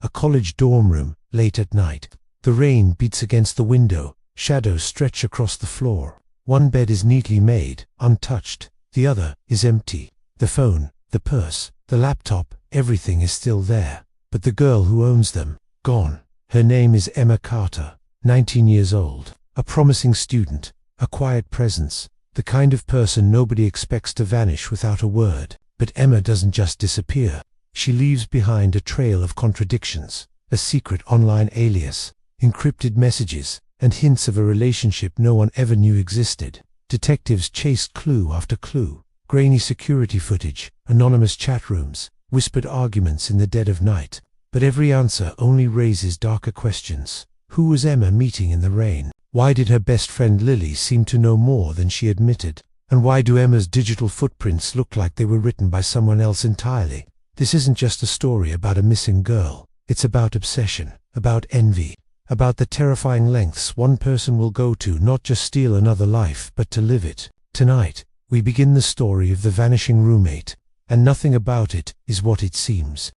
a college dorm room, late at night. The rain beats against the window, shadows stretch across the floor. One bed is neatly made, untouched. The other is empty. The phone, the purse, the laptop, everything is still there. But the girl who owns them, gone. Her name is Emma Carter, 19 years old, a promising student, a quiet presence, the kind of person nobody expects to vanish without a word. But Emma doesn't just disappear. She leaves behind a trail of contradictions, a secret online alias, encrypted messages, and hints of a relationship no one ever knew existed. Detectives chased clue after clue, grainy security footage, anonymous chat rooms, whispered arguments in the dead of night. But every answer only raises darker questions. Who was Emma meeting in the rain? Why did her best friend Lily seem to know more than she admitted? And why do Emma's digital footprints look like they were written by someone else entirely? This isn't just a story about a missing girl. It's about obsession, about envy, about the terrifying lengths one person will go to not just steal another life but to live it. Tonight, we begin the story of the vanishing roommate, and nothing about it is what it seems.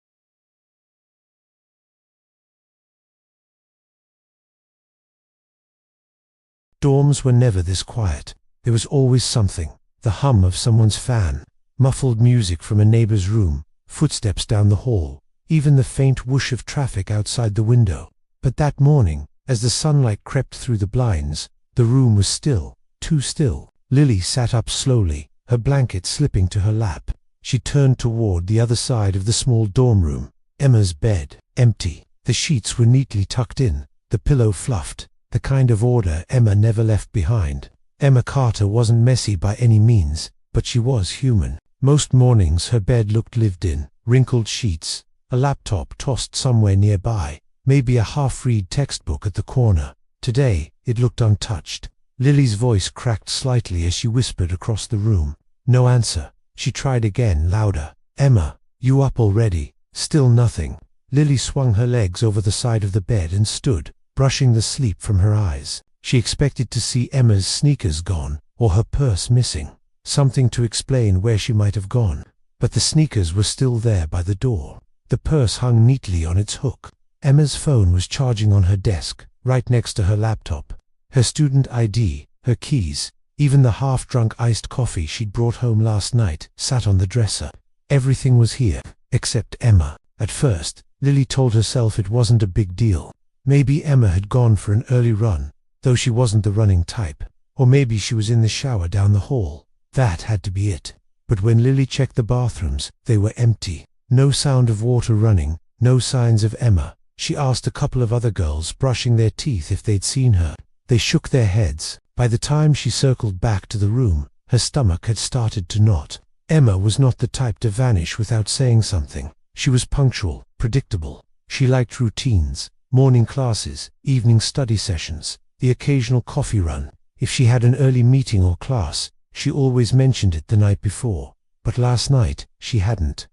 Dorms were never this quiet. There was always something, the hum of someone's fan, muffled music from a neighbor's room, footsteps down the hall, even the faint whoosh of traffic outside the window. But that morning, as the sunlight crept through the blinds, the room was still, too still. Lily sat up slowly, her blanket slipping to her lap. She turned toward the other side of the small dorm room. Emma's bed, empty. The sheets were neatly tucked in, the pillow fluffed, the kind of order Emma never left behind. Emma Carter wasn't messy by any means, but she was human. Most mornings her bed looked lived in, wrinkled sheets, a laptop tossed somewhere nearby, maybe a half-read textbook at the corner. Today, it looked untouched. Lily's voice cracked slightly as she whispered across the room. No answer. She tried again, louder. "Emma, you up already?" Still nothing. Lily swung her legs over the side of the bed and stood, brushing the sleep from her eyes. She expected to see Emma's sneakers gone, or her purse missing, something to explain where she might have gone. But the sneakers were still there by the door. The purse hung neatly on its hook. Emma's phone was charging on her desk, right next to her laptop. Her student ID, her keys, even the half-drunk iced coffee she'd brought home last night, sat on the dresser. Everything was here, except Emma. At first, Lily told herself it wasn't a big deal. Maybe Emma had gone for an early run, though she wasn't the running type. Or maybe she was in the shower down the hall. That had to be it. But when Lily checked the bathrooms, they were empty. No sound of water running, no signs of Emma. She asked a couple of other girls brushing their teeth if they'd seen her. They shook their heads. By the time she circled back to the room, her stomach had started to knot. Emma was not the type to vanish without saying something. She was punctual, predictable. She liked routines, morning classes, evening study sessions, the occasional coffee run. If she had an early meeting or class, she always mentioned it the night before. But last night, she hadn't.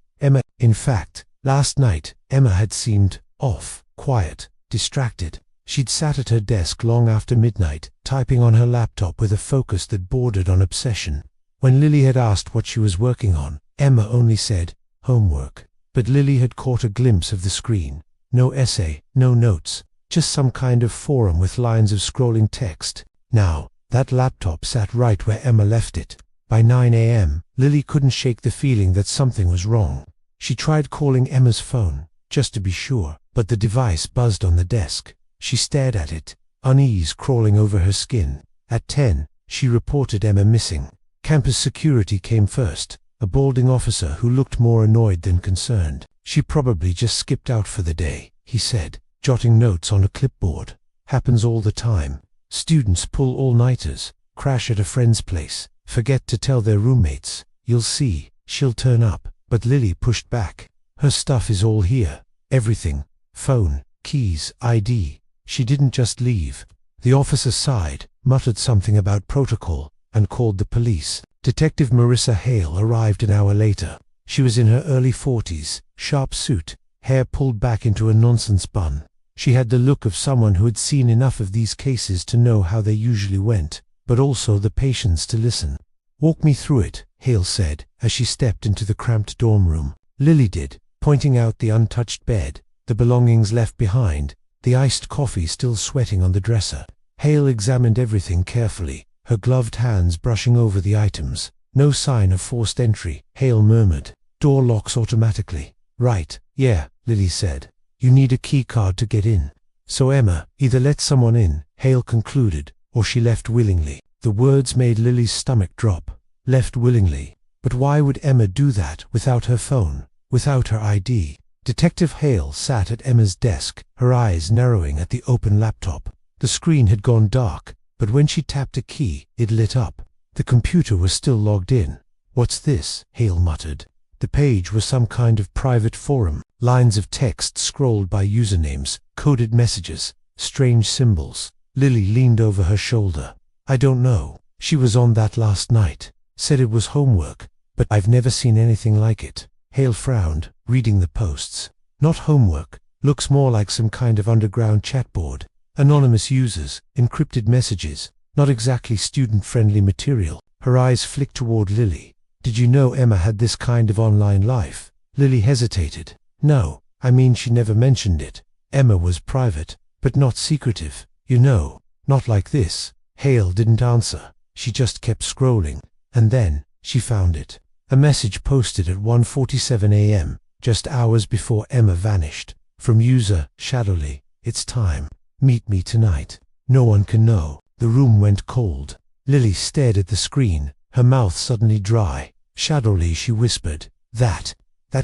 Last night, Emma had seemed off, quiet, distracted. She'd sat at her desk long after midnight, typing on her laptop with a focus that bordered on obsession. When Lily had asked what she was working on, Emma only said, "Homework." But Lily had caught a glimpse of the screen. No essay, no notes, just some kind of forum with lines of scrolling text. Now, that laptop sat right where Emma left it. By 9 a.m., Lily couldn't shake the feeling that something was wrong. She tried calling Emma's phone, just to be sure, but the device buzzed on the desk. She stared at it, unease crawling over her skin. At 10, she reported Emma missing. Campus security came first, a balding officer who looked more annoyed than concerned. "She probably just skipped out for the day," he said, jotting notes on a clipboard. "Happens all the time. Students pull all-nighters, crash at a friend's place, forget to tell their roommates. You'll see, she'll turn up." But Lily pushed back. "Her stuff is all here. Everything. Phone, keys, ID. She didn't just leave." The officer sighed, muttered something about protocol, and called the police. Detective Marissa Hale arrived an hour later. She was in her early 40s, sharp suit, hair pulled back into a nonsense bun. She had the look of someone who had seen enough of these cases to know how they usually went, but also the patience to listen. "Walk me through it," Hale said, as she stepped into the cramped dorm room. Lily did, pointing out the untouched bed, the belongings left behind, the iced coffee still sweating on the dresser. Hale examined everything carefully, her gloved hands brushing over the items. No sign of forced entry. Hale murmured, "Door locks automatically." "Right, yeah," Lily said. "You need a key card to get in." So Emma either let someone in, Hale concluded, or she left willingly. The words made Lily's stomach drop. Left willingly. But why would Emma do that without her phone, without her ID? Detective Hale sat at Emma's desk, her eyes narrowing at the open laptop. The screen had gone dark, but when she tapped a key, it lit up. The computer was still logged in. "What's this?" Hale muttered. The page was some kind of private forum, lines of text scrolled by usernames, coded messages, strange symbols. Lily leaned over her shoulder. "I don't know. She was on that last night. Said it was homework, but I've never seen anything like it." Hale frowned, reading the posts. "Not homework. Looks more like some kind of underground chat board. Anonymous users, encrypted messages. Not exactly student-friendly material." Her eyes flicked toward Lily. "Did you know Emma had this kind of online life?" Lily hesitated. "No, I mean she never mentioned it. Emma was private, but not secretive. You know, not like this." Hale didn't answer. She just kept scrolling. And then, she found it. A message posted at 1:47 a.m., just hours before Emma vanished. From user, ShadowLily. "It's time. Meet me tonight. No one can know." The room went cold. Lily stared at the screen, her mouth suddenly dry. "ShadowLily," she whispered. That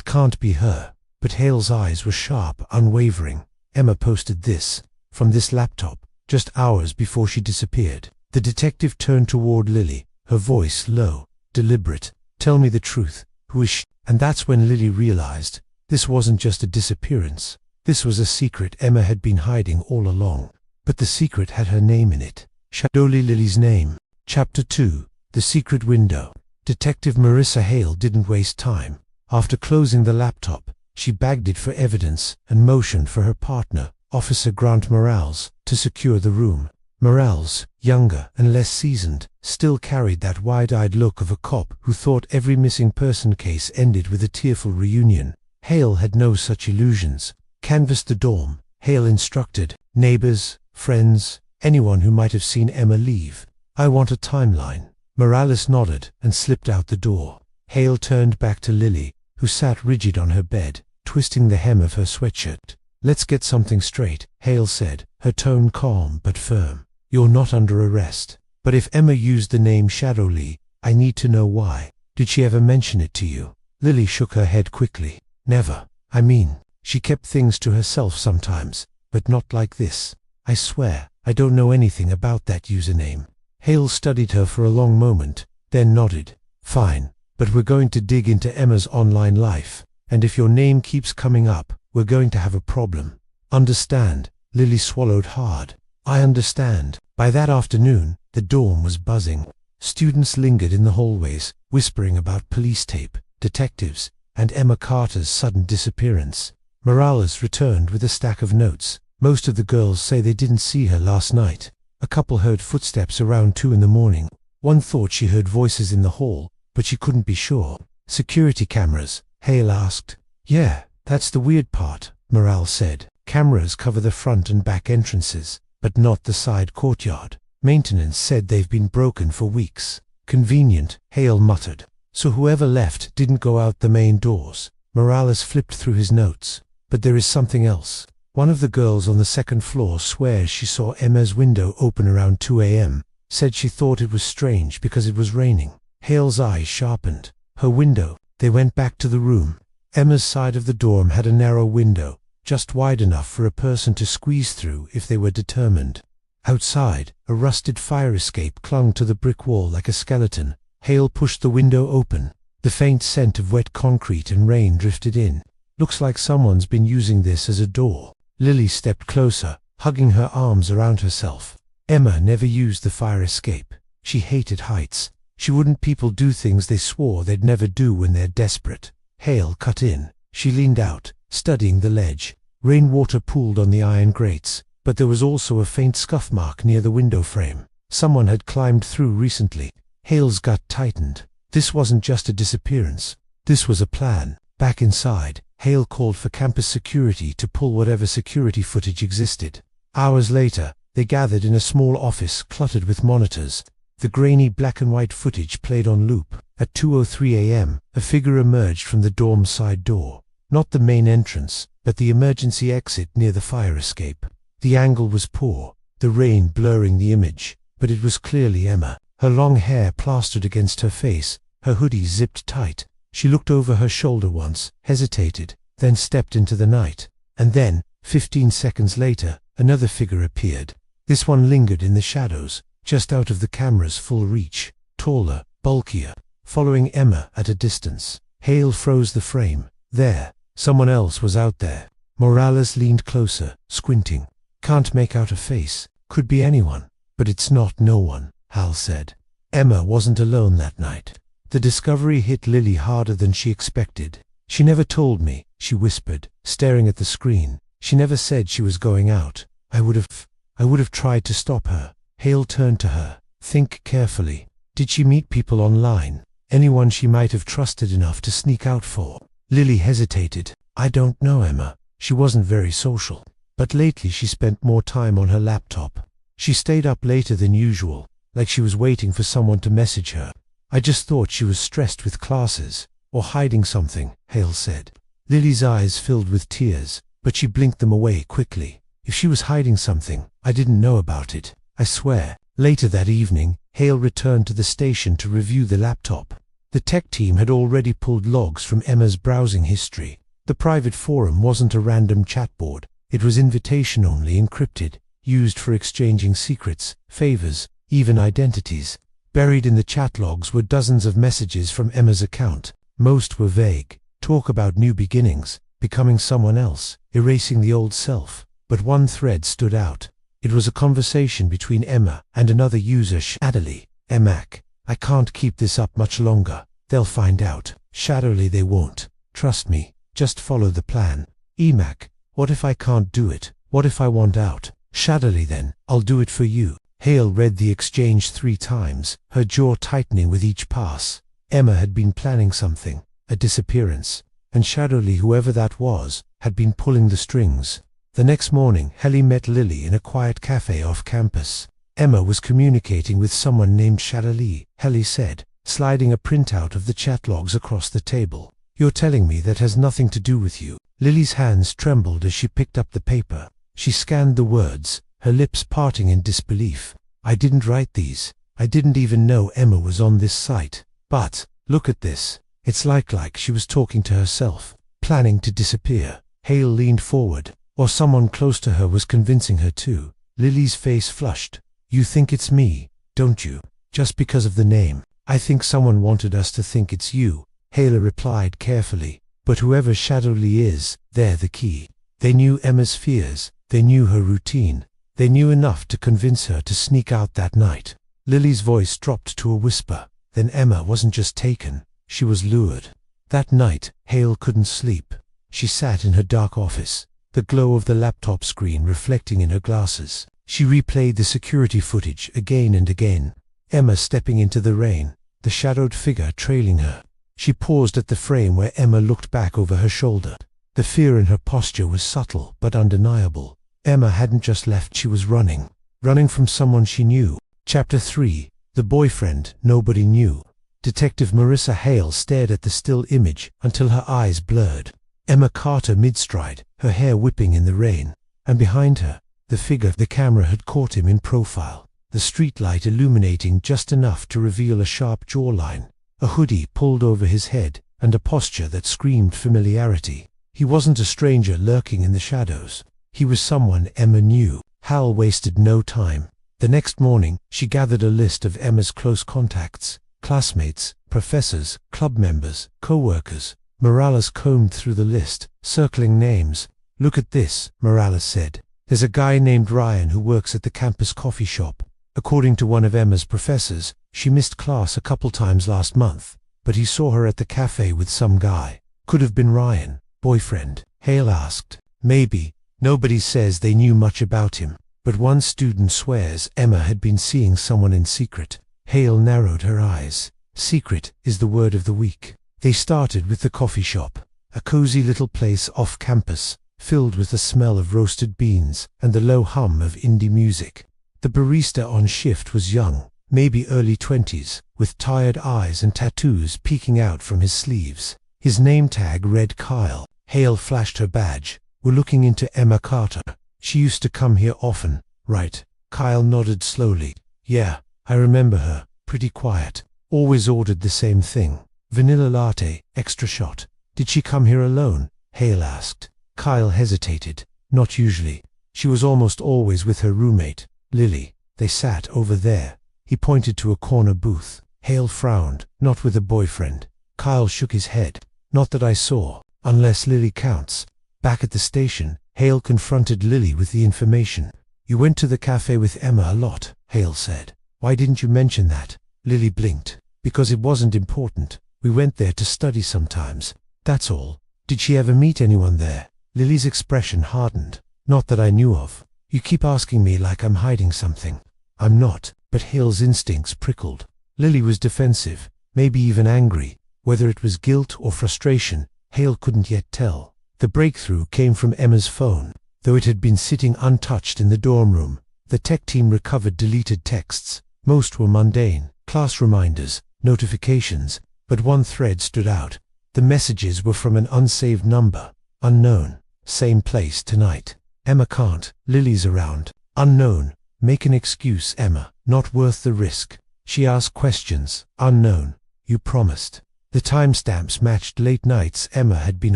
can't be her." But Hale's eyes were sharp, unwavering. "Emma posted this, from this laptop, just hours before she disappeared." The detective turned toward Lily, her voice low, deliberate. "Tell me the truth. Who is she?" And that's when Lily realized, this wasn't just a disappearance. This was a secret Emma had been hiding all along. But the secret had her name in it. ShadowLily's name. Chapter 2. The Secret Window. Detective Marissa Hale didn't waste time. After closing the laptop, she bagged it for evidence and motioned for her partner, Officer Grant Morales, to secure the room. Morales, younger and less seasoned, still carried that wide-eyed look of a cop who thought every missing person case ended with a tearful reunion. Hale had no such illusions. "Canvass the dorm," Hale instructed. "Neighbors, friends, anyone who might have seen Emma leave. I want a timeline." Morales nodded and slipped out the door. Hale turned back to Lily, who sat rigid on her bed, twisting the hem of her sweatshirt. "Let's get something straight," Hale said, her tone calm but firm. "You're not under arrest. But if Emma used the name ShadowLily, I need to know why. Did she ever mention it to you?" Lily shook her head quickly. "Never. I mean, she kept things to herself sometimes, but not like this. I swear, I don't know anything about that username." Hale studied her for a long moment, then nodded. "Fine, but we're going to dig into Emma's online life, and if your name keeps coming up, we're going to have a problem." "Understand?" Lily swallowed hard. "I understand." By that afternoon, the dorm was buzzing. Students lingered in the hallways, whispering about police tape, detectives, and Emma Carter's sudden disappearance. Morales returned with a stack of notes. "Most of the girls say they didn't see her last night. A couple heard footsteps around 2 in the morning. One thought she heard voices in the hall, but she couldn't be sure." "Security cameras?" Hale asked. "Yeah, that's the weird part," Morales said. "Cameras cover the front and back entrances, but not the side courtyard. Maintenance said they've been broken for weeks." "Convenient," Hale muttered. "So whoever left didn't go out the main doors." Morales flipped through his notes. "But there is something else. One of the girls on the second floor swears she saw Emma's window open around 2 a.m. Said she thought it was strange because it was raining." Hale's eyes sharpened. "Her window." They went back to the room. Emma's side of the dorm had a narrow window, just wide enough for a person to squeeze through if they were determined. Outside, a rusted fire escape clung to the brick wall like a skeleton. Hale pushed the window open. The faint scent of wet concrete and rain drifted in. "Looks like someone's been using this as a door." Lily stepped closer, hugging her arms around herself. Emma never used the fire escape. She hated heights. She wouldn't people do things they swore they'd never do when they're desperate. Hale cut in. She leaned out, studying the ledge. Rainwater pooled on the iron grates, but there was also a faint scuff mark near the window frame. Someone had climbed through recently. Hale's gut tightened. This wasn't just a disappearance. This was a plan. Back inside, Hale called for campus security to pull whatever security footage existed. Hours later, they gathered in a small office cluttered with monitors. The grainy black and white footage played on loop. At 2:03 a.m., a figure emerged from the dorm's side door. Not the main entrance, but the emergency exit near the fire escape. The angle was poor, the rain blurring the image, but it was clearly Emma. Her long hair plastered against her face, her hoodie zipped tight. She looked over her shoulder once, hesitated, then stepped into the night. And then, 15 seconds later, another figure appeared. This one lingered in the shadows, just out of the camera's full reach, taller, bulkier, following Emma at a distance. Hale froze the frame. There, someone else was out there. Morales leaned closer, squinting. Can't make out a face. Could be anyone. But it's not no one, Hal said. Emma wasn't alone that night. The discovery hit Lily harder than she expected. She never told me, she whispered, staring at the screen. She never said she was going out. I would have tried to stop her. Hale turned to her. Think carefully. Did she meet people online? Anyone she might have trusted enough to sneak out for? Lily hesitated. I don't know, Emma. She wasn't very social. But lately she spent more time on her laptop. She stayed up later than usual, like she was waiting for someone to message her. I just thought she was stressed with classes, or hiding something, Hale said. Lily's eyes filled with tears, but she blinked them away quickly. If she was hiding something, I didn't know about it, I swear. Later that evening, Hale returned to the station to review the laptop. The tech team had already pulled logs from Emma's browsing history. The private forum wasn't a random chatboard. It was invitation-only encrypted, used for exchanging secrets, favors, even identities. Buried in the chat logs were dozens of messages from Emma's account. Most were vague. Talk about new beginnings, becoming someone else, erasing the old self. But one thread stood out. It was a conversation between Emma and another user, ShadowLily. Emac, I can't keep this up much longer. They'll find out. ShadowLily, they won't. Trust me. Just follow the plan. Emac, what if I can't do it? What if I want out? ShadowLily, then, I'll do it for you. Hale read the exchange 3 times, her jaw tightening with each pass. Emma had been planning something, a disappearance, and ShadowLily, whoever that was, had been pulling the strings. The next morning, Hale met Lily in a quiet cafe off campus. Emma was communicating with someone named ShadowLily, Hale said, sliding a printout of the chat logs across the table. You're telling me that has nothing to do with you? Lily's hands trembled as she picked up the paper. She scanned the words, her lips parting in disbelief. I didn't write these. I didn't even know Emma was on this site. But, look at this. It's like she was talking to herself, planning to disappear. Hale leaned forward, or someone close to her was convincing her to. Lily's face flushed. You think it's me, don't you? Just because of the name. I think someone wanted us to think it's you. Hale replied carefully. But whoever ShadowLily is, they're the key. They knew Emma's fears. They knew her routine. They knew enough to convince her to sneak out that night. Lily's voice dropped to a whisper. Then Emma wasn't just taken, she was lured. That night, Hale couldn't sleep. She sat in her dark office, the glow of the laptop screen reflecting in her glasses. She replayed the security footage again and again. Emma stepping into the rain, the shadowed figure trailing her. She paused at the frame where Emma looked back over her shoulder. The fear in her posture was subtle but undeniable. Emma hadn't just left, she was running. Running from someone she knew. Chapter 3. The boyfriend nobody knew. Detective Marissa Hale stared at the still image until her eyes blurred. Emma Carter mid-stride, her hair whipping in the rain. And behind her, the figure the camera had caught him in profile. The streetlight illuminating just enough to reveal a sharp jawline, a hoodie pulled over his head, and a posture that screamed familiarity. He wasn't a stranger lurking in the shadows. He was someone Emma knew. Hal wasted no time. The next morning, she gathered a list of Emma's close contacts, classmates, professors, club members, co-workers. Morales combed through the list, circling names. Look at this, Morales said. There's a guy named Ryan who works at the campus coffee shop. According to one of Emma's professors, she missed class a couple times last month, but he saw her at the cafe with some guy. Could have been Ryan, boyfriend, Hale asked. Maybe. Nobody says they knew much about him, but one student swears Emma had been seeing someone in secret. Hale narrowed her eyes. Secret is the word of the week. They started with the coffee shop. a cozy little place off campus, filled with the smell of roasted beans and the low hum of indie music. The barista on shift was young, maybe early 20s, with tired eyes and tattoos peeking out from his sleeves. His name tag read Kyle. Hale flashed her badge. "We're looking into Emma Carter. She used to come here often, right?" Kyle nodded slowly. "Yeah, I remember her. Pretty quiet. Always ordered the same thing. Vanilla latte, extra shot." "Did she come here alone?" Hale asked. Kyle hesitated. "Not usually. She was almost always with her roommate, Lily. They sat over there." He pointed to a corner booth. Hale frowned. "Not with a boyfriend." Kyle shook his head. "Not that I saw, unless Lily counts." Back at the station, Hale confronted Lily with the information. "You went to the cafe with Emma a lot," Hale said. "Why didn't you mention that?" Lily blinked. "Because it wasn't important. We went there to study sometimes. That's all." "Did she ever meet anyone there?" Lily's expression hardened. "Not that I knew of." "You keep asking me like I'm hiding something." "I'm not." But Hale's instincts prickled. Lily was defensive, maybe even angry. Whether it was guilt or frustration, Hale couldn't yet tell. The breakthrough came from Emma's phone. Though it had been sitting untouched in the dorm room, the tech team recovered deleted texts. Most were mundane, class reminders, notifications, but one thread stood out. The messages were from an unsaved number. Unknown. Same place tonight. Emma can't. Lily's around. Unknown. Make an excuse, Emma. Not worth the risk. She asked questions. Unknown. You promised. The timestamps matched late nights Emma had been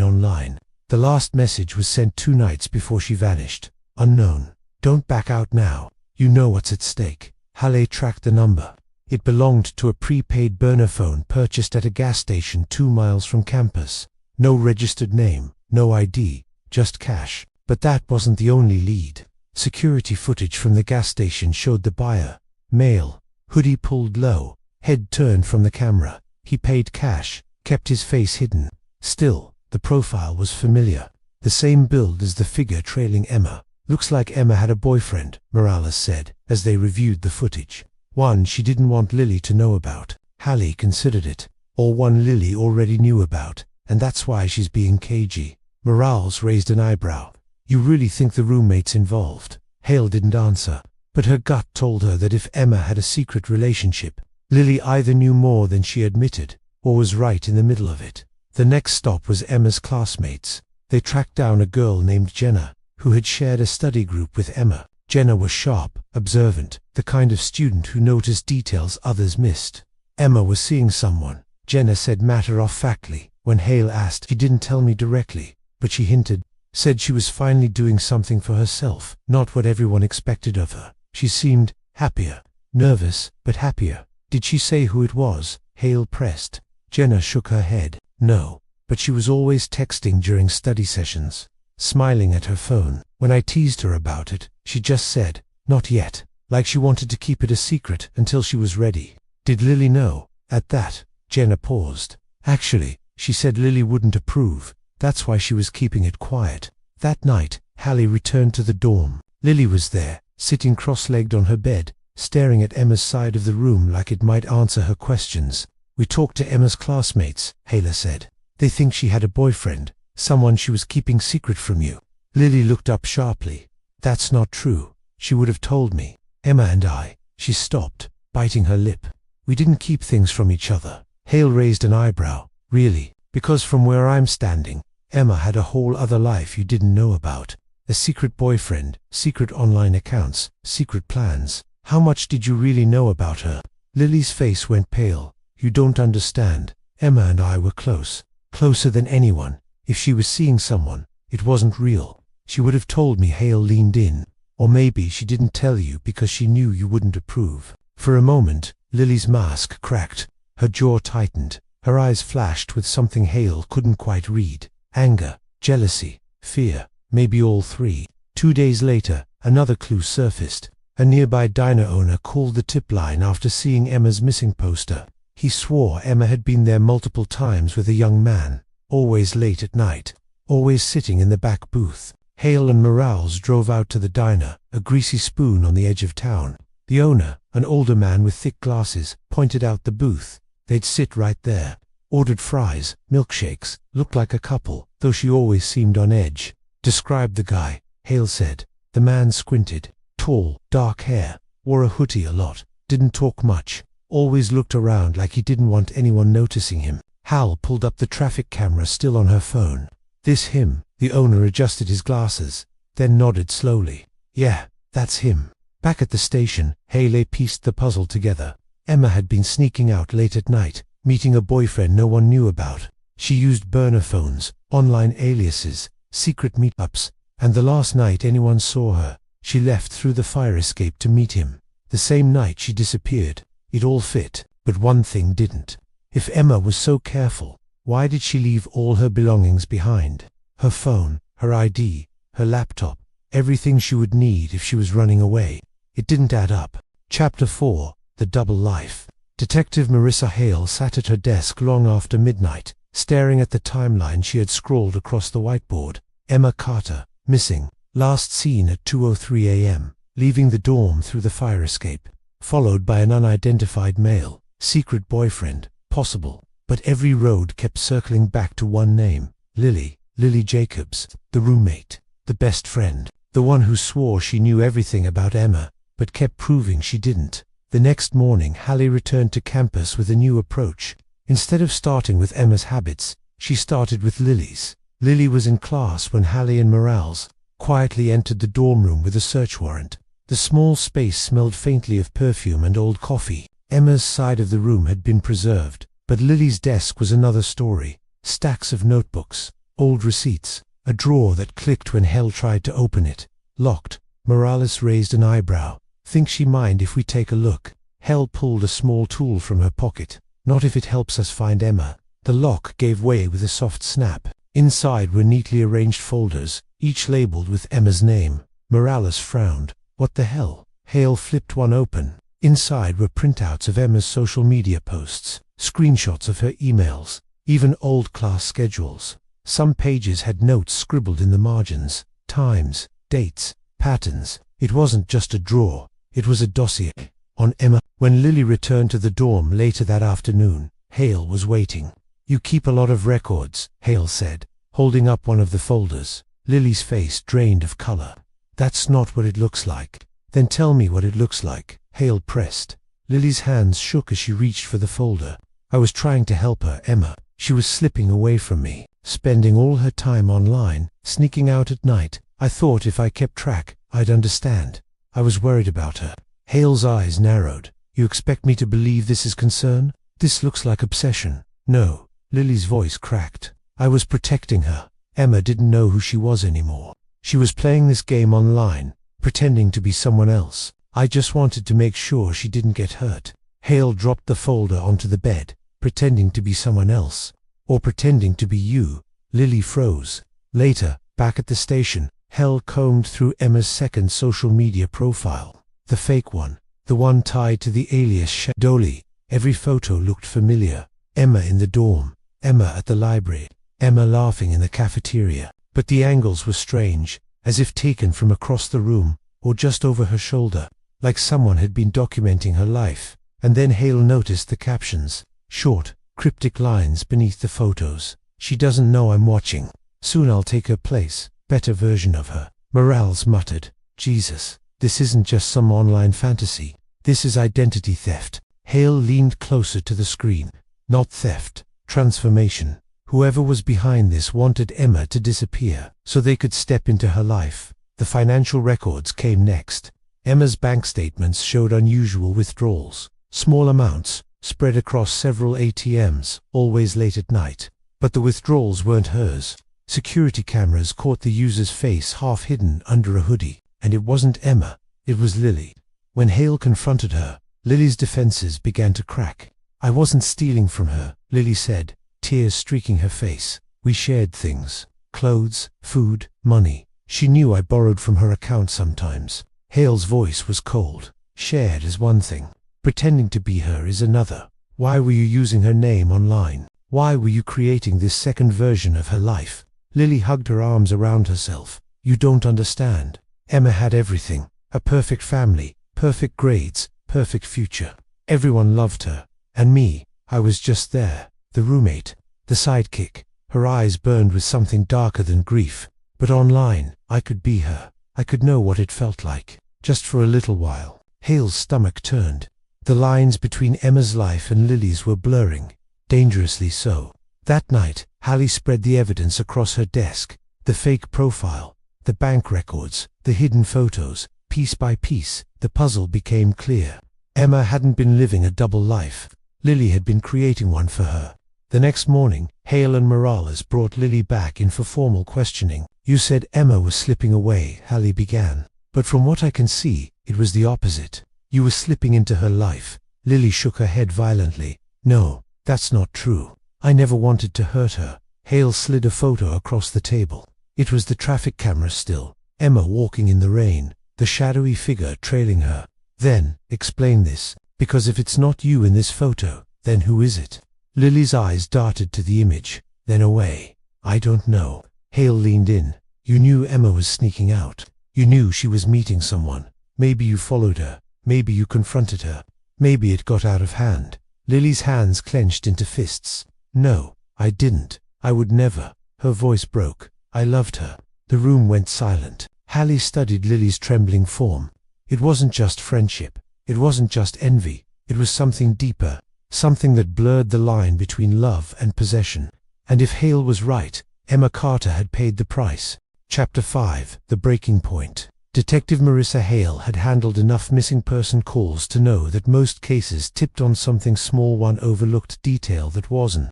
online. The last message was sent 2 nights before she vanished. Unknown. Don't back out now. You know what's at stake. Hale tracked the number. It belonged to a prepaid burner phone purchased at a gas station 2 miles from campus. No registered name, no ID, just cash. But that wasn't the only lead. Security footage from the gas station showed the buyer. Male, hoodie pulled low, head turned from the camera. He paid cash, kept his face hidden. Still, the profile was familiar. The same build as the figure trailing Emma. "Looks like Emma had a boyfriend," Morales said, as they reviewed the footage. One she didn't want Lily to know about. Hale considered it. Or one Lily already knew about, and that's why she's being cagey. Morales raised an eyebrow. "You really think the roommate's involved?" Hale didn't answer, but her gut told her that if Emma had a secret relationship, Lily either knew more than she admitted, or was right in the middle of it. The next stop was Emma's classmates. They tracked down a girl named Jenna, who had shared a study group with Emma. Jenna was sharp, observant, the kind of student who noticed details others missed. Emma was seeing someone, Jenna said matter-of-factly. When Hale asked, "She didn't tell me directly, but she hinted." Said she was finally doing something for herself, not what everyone expected of her. She seemed happier, nervous, but happier. "Did she say who it was?" Hale pressed. Jenna shook her head. "No, but she was always texting during study sessions, smiling at her phone. When I teased her about it, she just said, 'Not yet,' like she wanted to keep it a secret until she was ready." "Did Lily know?" At that, Jenna paused. "Actually, she said Lily wouldn't approve. That's why she was keeping it quiet." That night, Hale returned to the dorm. Lily was there, sitting cross-legged on her bed, staring at Emma's side of the room like it might answer her questions. "We talked to Emma's classmates," Hale said. "They think she had a boyfriend, someone she was keeping secret from you." Lily looked up sharply. "That's not true. She would have told me. Emma and I." She stopped, biting her lip. "We didn't keep things from each other." Hale raised an eyebrow. "Really? Because from where I'm standing, Emma had a whole other life you didn't know about. A secret boyfriend, secret online accounts, secret plans. How much did you really know about her?" Lily's face went pale. "You don't understand. Emma and I were close. Closer than anyone. If she was seeing someone, it wasn't real. She would have told me." Hale leaned in. "Or maybe she didn't tell you because she knew you wouldn't approve." For a moment, Lily's mask cracked. Her jaw tightened. Her eyes flashed with something Hale couldn't quite read. Anger, jealousy, fear, maybe all 3. 2 days later, another clue surfaced. A nearby diner owner called the tip line after seeing Emma's missing poster. He swore Emma had been there multiple times with a young man, always late at night, always sitting in the back booth. Hale and Morales drove out to the diner, a greasy spoon on the edge of town. The owner, an older man with thick glasses, pointed out the booth. They'd sit right there. ordered fries, milkshakes, looked like a couple, though she always seemed on edge. Describe the guy, Hale said. The man squinted. Tall, dark hair, wore a hoodie a lot, didn't talk much, always looked around like he didn't want anyone noticing him. Hal pulled up the traffic camera still on her phone. This him? The owner adjusted his glasses, then nodded slowly. Yeah, that's him. Back at the station, Hale pieced the puzzle together. Emma had been sneaking out late at night, meeting a boyfriend no one knew about. She used burner phones, online aliases, secret meetups, and the last night anyone saw her, she left through the fire escape to meet him. The same night she disappeared. It all fit, but one thing didn't. If Emma was so careful, why did she leave all her belongings behind? Her phone, her ID, her laptop, everything she would need if she was running away. It didn't add up. Chapter 4, The Double Life. Detective Marissa Hale sat at her desk long after midnight, staring at the timeline she had scrawled across the whiteboard. Emma Carter, missing, last seen at 2:03 a.m., leaving the dorm through the fire escape, followed by an unidentified male, secret boyfriend, possible, but every road kept circling back to one name, Lily Jacobs, the roommate, the best friend, the one who swore she knew everything about Emma, but kept proving she didn't. The next morning Hallie returned to campus with a new approach. Instead of starting with Emma's habits, she started with Lily's. Lily was in class when Hallie and Morales quietly entered the dorm room with a search warrant. The small space smelled faintly of perfume and old coffee. Emma's side of the room had been preserved, but Lily's desk was another story. Stacks of notebooks, old receipts, a drawer that clicked when Hale tried to open it. Locked. Morales raised an eyebrow. Think she mind if we take a look? Hale pulled a small tool from her pocket. Not if it helps us find Emma. The lock gave way with a soft snap. Inside were neatly arranged folders, each labeled with Emma's name. Morales frowned. What the hell? Hale flipped one open. Inside were printouts of Emma's social media posts, screenshots of her emails, even old class schedules. Some pages had notes scribbled in the margins, times, dates, patterns. It wasn't just a drawer, it was a dossier on Emma. When Lily returned to the dorm later that afternoon, Hale was waiting. You keep a lot of records, Hale said, holding up one of the folders. Lily's face drained of color. That's not what it looks like. Then tell me what it looks like, Hale pressed. Lily's hands shook as she reached for the folder. I was trying to help her, Emma. She was slipping away from me, spending all her time online, sneaking out at night. I thought if I kept track, I'd understand. I was worried about her. Hale's eyes narrowed. You expect me to believe this is concern? This looks like obsession. No. Lily's voice cracked. I was protecting her. Emma didn't know who she was anymore. She was playing this game online, pretending to be someone else. I just wanted to make sure she didn't get hurt. Hale dropped the folder onto the bed. Pretending to be someone else. Or pretending to be you. Lily froze. Later, back at the station, Hale combed through Emma's second social media profile. The fake one. The one tied to the alias ShadowLily. Every photo looked familiar. Emma in the dorm. Emma at the library. Emma laughing in the cafeteria. But the angles were strange, as if taken from across the room, or just over her shoulder, like someone had been documenting her life. And then Hale noticed the captions. Short, cryptic lines beneath the photos. She doesn't know I'm watching. Soon I'll take her place. Better version of her. Morales muttered. Jesus, this isn't just some online fantasy. This is identity theft. Hale leaned closer to the screen. Not theft. Transformation. Whoever was behind this wanted Emma to disappear, so they could step into her life. The financial records came next. Emma's bank statements showed unusual withdrawals. Small amounts, spread across several ATMs, always late at night. But the withdrawals weren't hers. Security cameras caught the user's face half hidden under a hoodie. And it wasn't Emma, it was Lily. When Hale confronted her, Lily's defenses began to crack. I wasn't stealing from her, Lily said, tears streaking her face. We shared things. Clothes, food, money. She knew I borrowed from her account sometimes. Hale's voice was cold. Shared is one thing. Pretending to be her is another. Why were you using her name online? Why were you creating this second version of her life? Lily hugged her arms around herself. You don't understand. Emma had everything. A perfect family, perfect grades, perfect future. Everyone loved her. And me, I was just there. the roommate, the sidekick. Her eyes burned with something darker than grief. But online, I could be her. I could know what it felt like. Just for a little while. Hale's stomach turned. The lines between Emma's life and Lily's were blurring. Dangerously so. That night, Hallie spread the evidence across her desk. The fake profile, the bank records, the hidden photos. Piece by piece, the puzzle became clear. Emma hadn't been living a double life. Lily had been creating one for her. The next morning, Hale and Morales brought Lily back in for formal questioning. You said Emma was slipping away, Hallie began. But from what I can see, it was the opposite. You were slipping into her life. Lily shook her head violently. No, that's not true. I never wanted to hurt her. Hale slid a photo across the table. It was the traffic camera still. Emma walking in the rain, the shadowy figure trailing her. Then, explain this, because if it's not you in this photo, then who is it? Lily's eyes darted to the image, then away. I don't know. Hale leaned in. You knew Emma was sneaking out. You knew she was meeting someone. Maybe you followed her. Maybe you confronted her. Maybe it got out of hand. Lily's hands clenched into fists. No, I didn't. I would never. Her voice broke. I loved her. The room went silent. Hallie studied Lily's trembling form. It wasn't just friendship. It wasn't just envy. It was something deeper. Something that blurred the line between love and possession. And if Hale was right, Emma Carter had paid the price. Chapter 5, The Breaking Point. Detective Marissa Hale had handled enough missing person calls to know that most cases tipped on something small, one overlooked detail that wasn't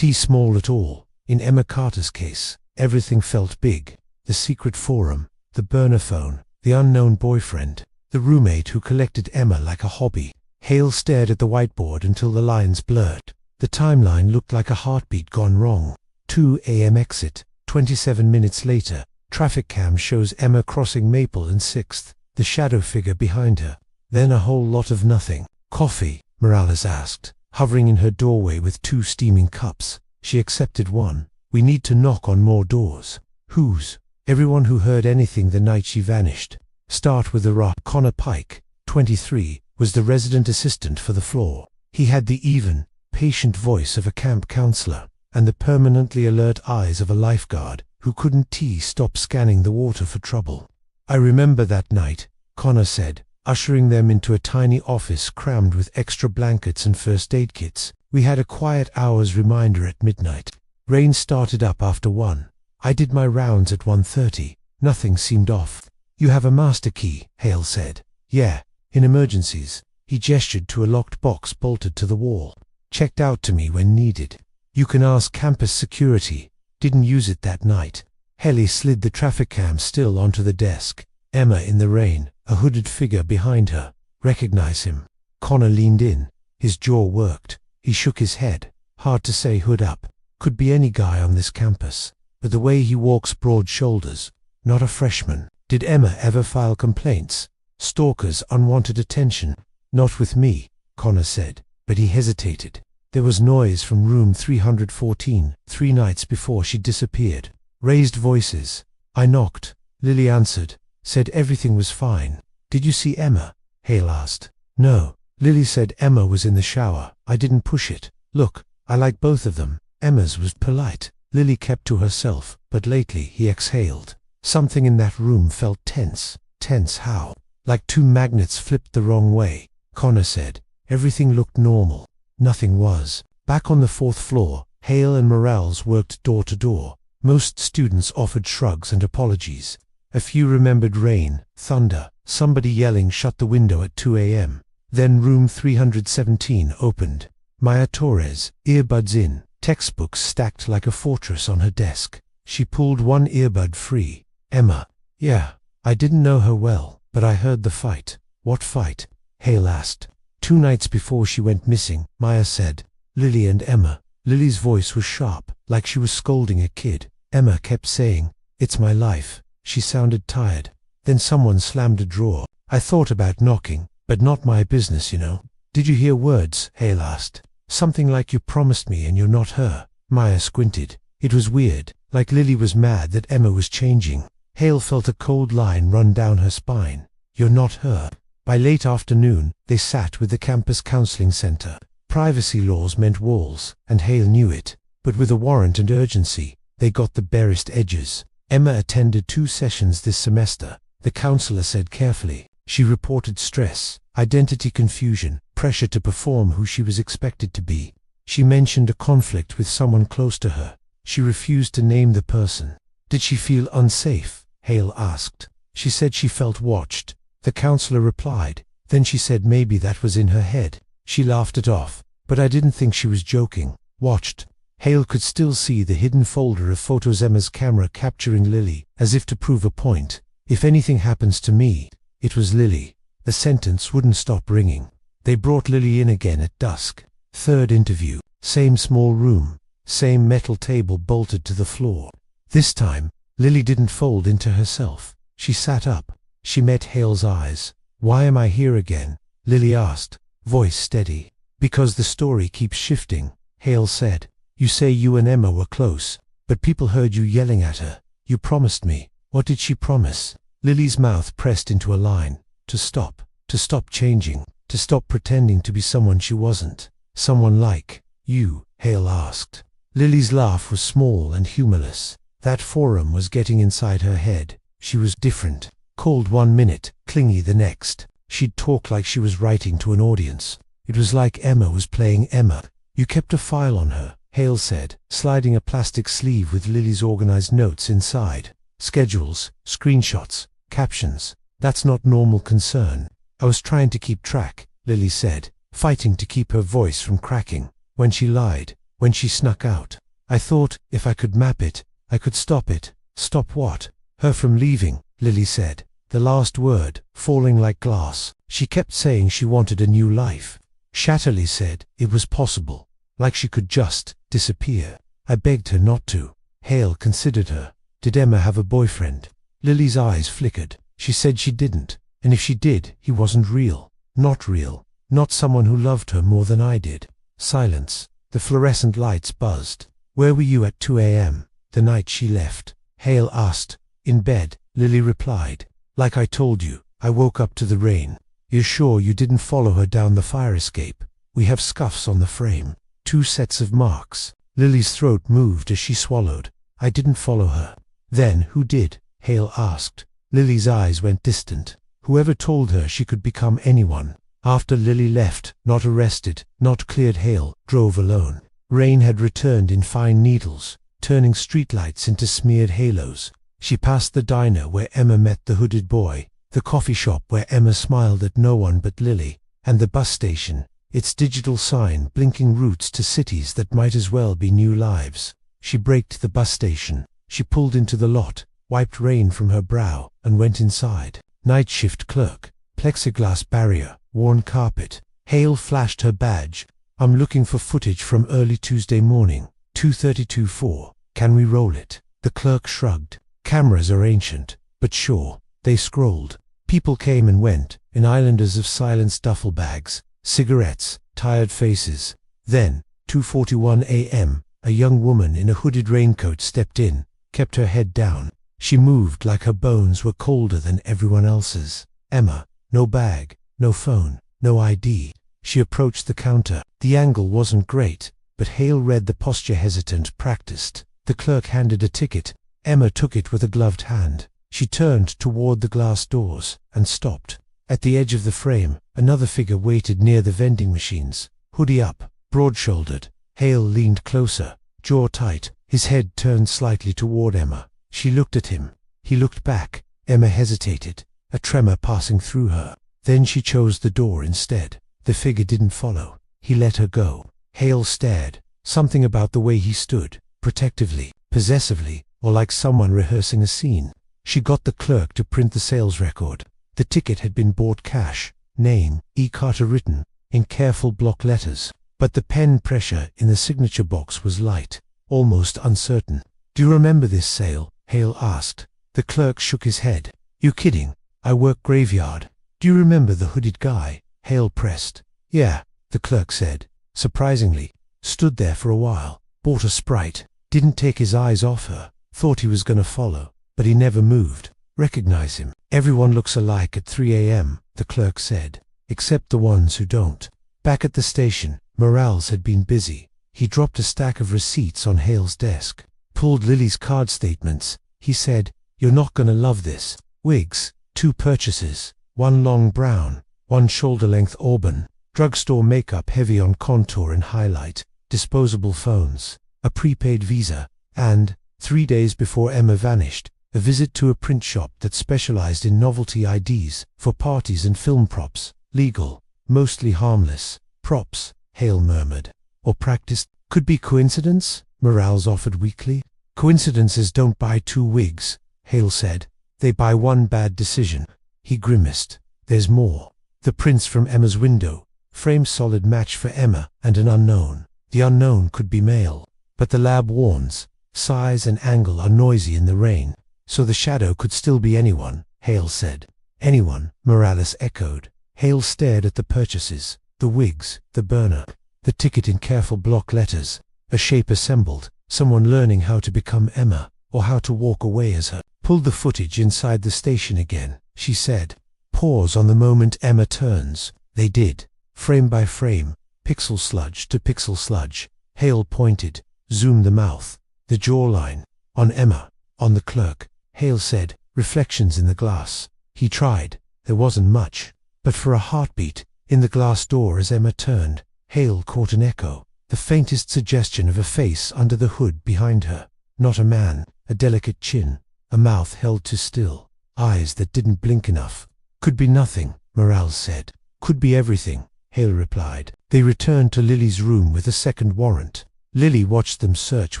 small at all. In Emma Carter's case, everything felt big. The secret forum, the burner phone, the unknown boyfriend, the roommate who collected Emma like a hobby. Hale stared at the whiteboard until the lines blurred. The timeline looked like a heartbeat gone wrong. 2 a.m. exit. 27 minutes later, traffic cam shows Emma crossing Maple and 6th, the shadow figure behind her. Then a whole lot of nothing. Coffee? Morales asked, hovering in her doorway with 2 steaming cups. She accepted one. We need to knock on more doors. Whose? Everyone who heard anything the night she vanished. Start with the rock. Connor Pike, 23, was the resident assistant for the floor. He had the even, patient voice of a camp counselor, and the permanently alert eyes of a lifeguard who couldn't stop scanning the water for trouble. I remember that night, Connor said, ushering them into a tiny office crammed with extra blankets and first aid kits. We had a quiet hour's reminder at midnight. Rain started up after 1. I did my rounds at 1:30. Nothing seemed off. You have a master key, Hale said. Yeah, in emergencies. He gestured to a locked box bolted to the wall. Checked out to me when needed. You can ask campus security. Didn't use it that night. Hallie slid the traffic cam still onto the desk. Emma in the rain, a hooded figure behind her. Recognize him. Connor leaned in. His jaw worked. He shook his head. Hard to say, hood up. Could be any guy on this campus. But the way he walks, broad shoulders. Not a freshman. Did Emma ever file complaints? Stalkers, unwanted attention? Not with me, Connor said, but he hesitated. There was noise from room 314, 3 nights before she disappeared. Raised voices. I knocked. Lily answered. Said everything was fine. Did you see Emma? Hale asked. No. Lily said Emma was in the shower. I didn't push it. Look, I like both of them. Emma's was polite. Lily kept to herself, but lately he exhaled. Something in that room felt tense. Tense how? Like 2 magnets flipped the wrong way. Connor said. Everything looked normal. Nothing was. Back on the 4th floor, Hale and Morales worked door to door. Most students offered shrugs and apologies. A few remembered rain, thunder, somebody yelling shut the window at 2 a.m. Then room 317 opened. Maya Torres, earbuds in, textbooks stacked like a fortress on her desk. She pulled one earbud free. Emma. Yeah, I didn't know her well, but I heard the fight. What fight? Hale asked. 2 nights before she went missing, Maya said. Lily and Emma. Lily's voice was sharp, like she was scolding a kid. Emma kept saying, "It's my life." She sounded tired. Then someone slammed a drawer. I thought about knocking, but not my business, you know. Did you hear words? Hale asked. Something like you promised me and you're not her. Maya squinted. It was weird, like Lily was mad that Emma was changing. Hale felt a cold line run down her spine. You're not her. By late afternoon, they sat with the campus counseling center. Privacy laws meant walls, and Hale knew it, but with a warrant and urgency, they got the barest edges. Emma attended 2 sessions this semester, the counselor said carefully. She reported stress, identity confusion, pressure to perform who she was expected to be. She mentioned a conflict with someone close to her. She refused to name the person. Did she feel unsafe? Hale asked. She said she felt watched. The counselor replied. Then she said maybe that was in her head. She laughed it off, but I didn't think she was joking. Watched. Hale could still see the hidden folder of photos, Emma's camera capturing Lily, as if to prove a point. If anything happens to me, it was Lily. The sentence wouldn't stop ringing. They brought Lily in again at dusk. 3rd interview. Same small room. Same metal table bolted to the floor. This time, Lily didn't fold into herself. She sat up. She met Hale's eyes. "Why am I here again?" Lily asked, voice steady. "Because the story keeps shifting," Hale said. "You say you and Emma were close, but people heard you yelling at her. You promised me." What did she promise? Lily's mouth pressed into a line. To stop changing, to stop pretending to be someone she wasn't. "Someone like you?" Hale asked. Lily's laugh was small and humorless. That forum was getting inside her head. She was different. Cold 1 minute, clingy the next. She'd talk like she was writing to an audience. It was like Emma was playing Emma. "You kept a file on her," Hale said, sliding a plastic sleeve with Lily's organized notes inside. "Schedules, screenshots, captions. That's not normal concern." "I was trying to keep track," Lily said, fighting to keep her voice from cracking. "When she lied, when she snuck out, I thought if I could map it, I could stop it." "Stop what?" "Her from leaving," Lily said. The last word, falling like glass. She kept saying she wanted a new life. ShadowLily said it was possible, like she could just disappear. I begged her not to. Hale considered her. "Did Emma have a boyfriend?" Lily's eyes flickered. She said she didn't, and if she did, he wasn't real. Not real. Not someone who loved her more than I did. Silence. The fluorescent lights buzzed. "Where were you at 2 a.m., the night she left?" Hale asked. "In bed," Lily replied. "Like I told you, I woke up to the rain." "You're sure you didn't follow her down the fire escape?" "We have scuffs on the frame. 2 sets of marks." Lily's throat moved as she swallowed. "I didn't follow her." "Then who did?" Hale asked. Lily's eyes went distant. "Whoever told her she could become anyone." After Lily left, not arrested, not cleared, Hale drove alone. Rain had returned in fine needles, turning streetlights into smeared halos. She passed the diner where Emma met the hooded boy, the coffee shop where Emma smiled at no one but Lily, and the bus station, its digital sign blinking routes to cities that might as well be new lives. She braked the bus station. She pulled into the lot, wiped rain from her brow, and went inside. Night shift clerk, plexiglass barrier, worn carpet. Hale flashed her badge. "I'm looking for footage from early Tuesday morning, 2:32:4. Can we roll it?" The clerk shrugged. "Cameras are ancient, but sure." They scrolled. People came and went, in islanders of silenced duffel bags, cigarettes, tired faces. Then, 2:41 a.m., a young woman in a hooded raincoat stepped in, kept her head down. She moved like her bones were colder than everyone else's. Emma. No bag, no phone, no ID. She approached the counter. The angle wasn't great, but Hale read the posture, hesitant, practiced. The clerk handed a ticket. Emma took it with a gloved hand. She turned toward the glass doors, and stopped. At the edge of the frame, another figure waited near the vending machines, hoodie up, broad-shouldered. Hale leaned closer, jaw tight, his head turned slightly toward Emma. She looked at him. He looked back. Emma hesitated, a tremor passing through her. Then she chose the door instead. The figure didn't follow. He let her go. Hale stared. Something about the way he stood, protectively, possessively, or like someone rehearsing a scene. She got the clerk to print the sales record. The ticket had been bought cash, name, E. Carter written, in careful block letters. But the pen pressure in the signature box was light, almost uncertain. "Do you remember this sale?" Hale asked. The clerk shook his head. "You kidding? I work graveyard." "Do you remember the hooded guy?" Hale pressed. "Yeah," the clerk said. Surprisingly, stood there for a while, bought a Sprite, didn't take his eyes off her, thought he was gonna follow, but he never moved. "Recognize him. Everyone looks alike at 3 a.m., the clerk said, except the ones who don't." Back at the station, Morales had been busy. He dropped a stack of receipts on Hale's desk, pulled Lily's card statements. He said, "You're not gonna love this. Wigs, 2 purchases, 1 long brown, 1 shoulder-length auburn, drugstore makeup heavy on contour and highlight, disposable phones, a prepaid visa, and, 3 days before Emma vanished, a visit to a print shop that specialized in novelty IDs for parties and film props. Legal, mostly harmless. Props," Hale murmured. "Or practiced. Could be coincidence," Morales offered weakly. "Coincidences don't buy 2 wigs," Hale said. "They buy 1 bad decision." He grimaced. "There's more. The prints from Emma's window. Frame solid match for Emma and an unknown. The unknown could be male. But the lab warns. Size and angle are noisy in the rain. So the shadow could still be anyone," Hale said. "Anyone," Morales echoed. Hale stared at the purchases, the wigs, the burner, the ticket in careful block letters, a shape assembled, someone learning how to become Emma, or how to walk away as her. "Pull the footage inside the station again," she said. "Pause on the moment Emma turns." They did. Frame by frame, pixel sludge to pixel sludge. Hale pointed, zoomed the mouth, the jawline. "On Emma, on the clerk," Hale said, "reflections in the glass." He tried. There wasn't much. But for a heartbeat, in the glass door as Emma turned, Hale caught an echo, the faintest suggestion of a face under the hood behind her. Not a man, a delicate chin, a mouth held too still, eyes that didn't blink enough. "Could be nothing," Morales said. "Could be everything," Hale replied. They returned to Lily's room with a second warrant. Lily watched them search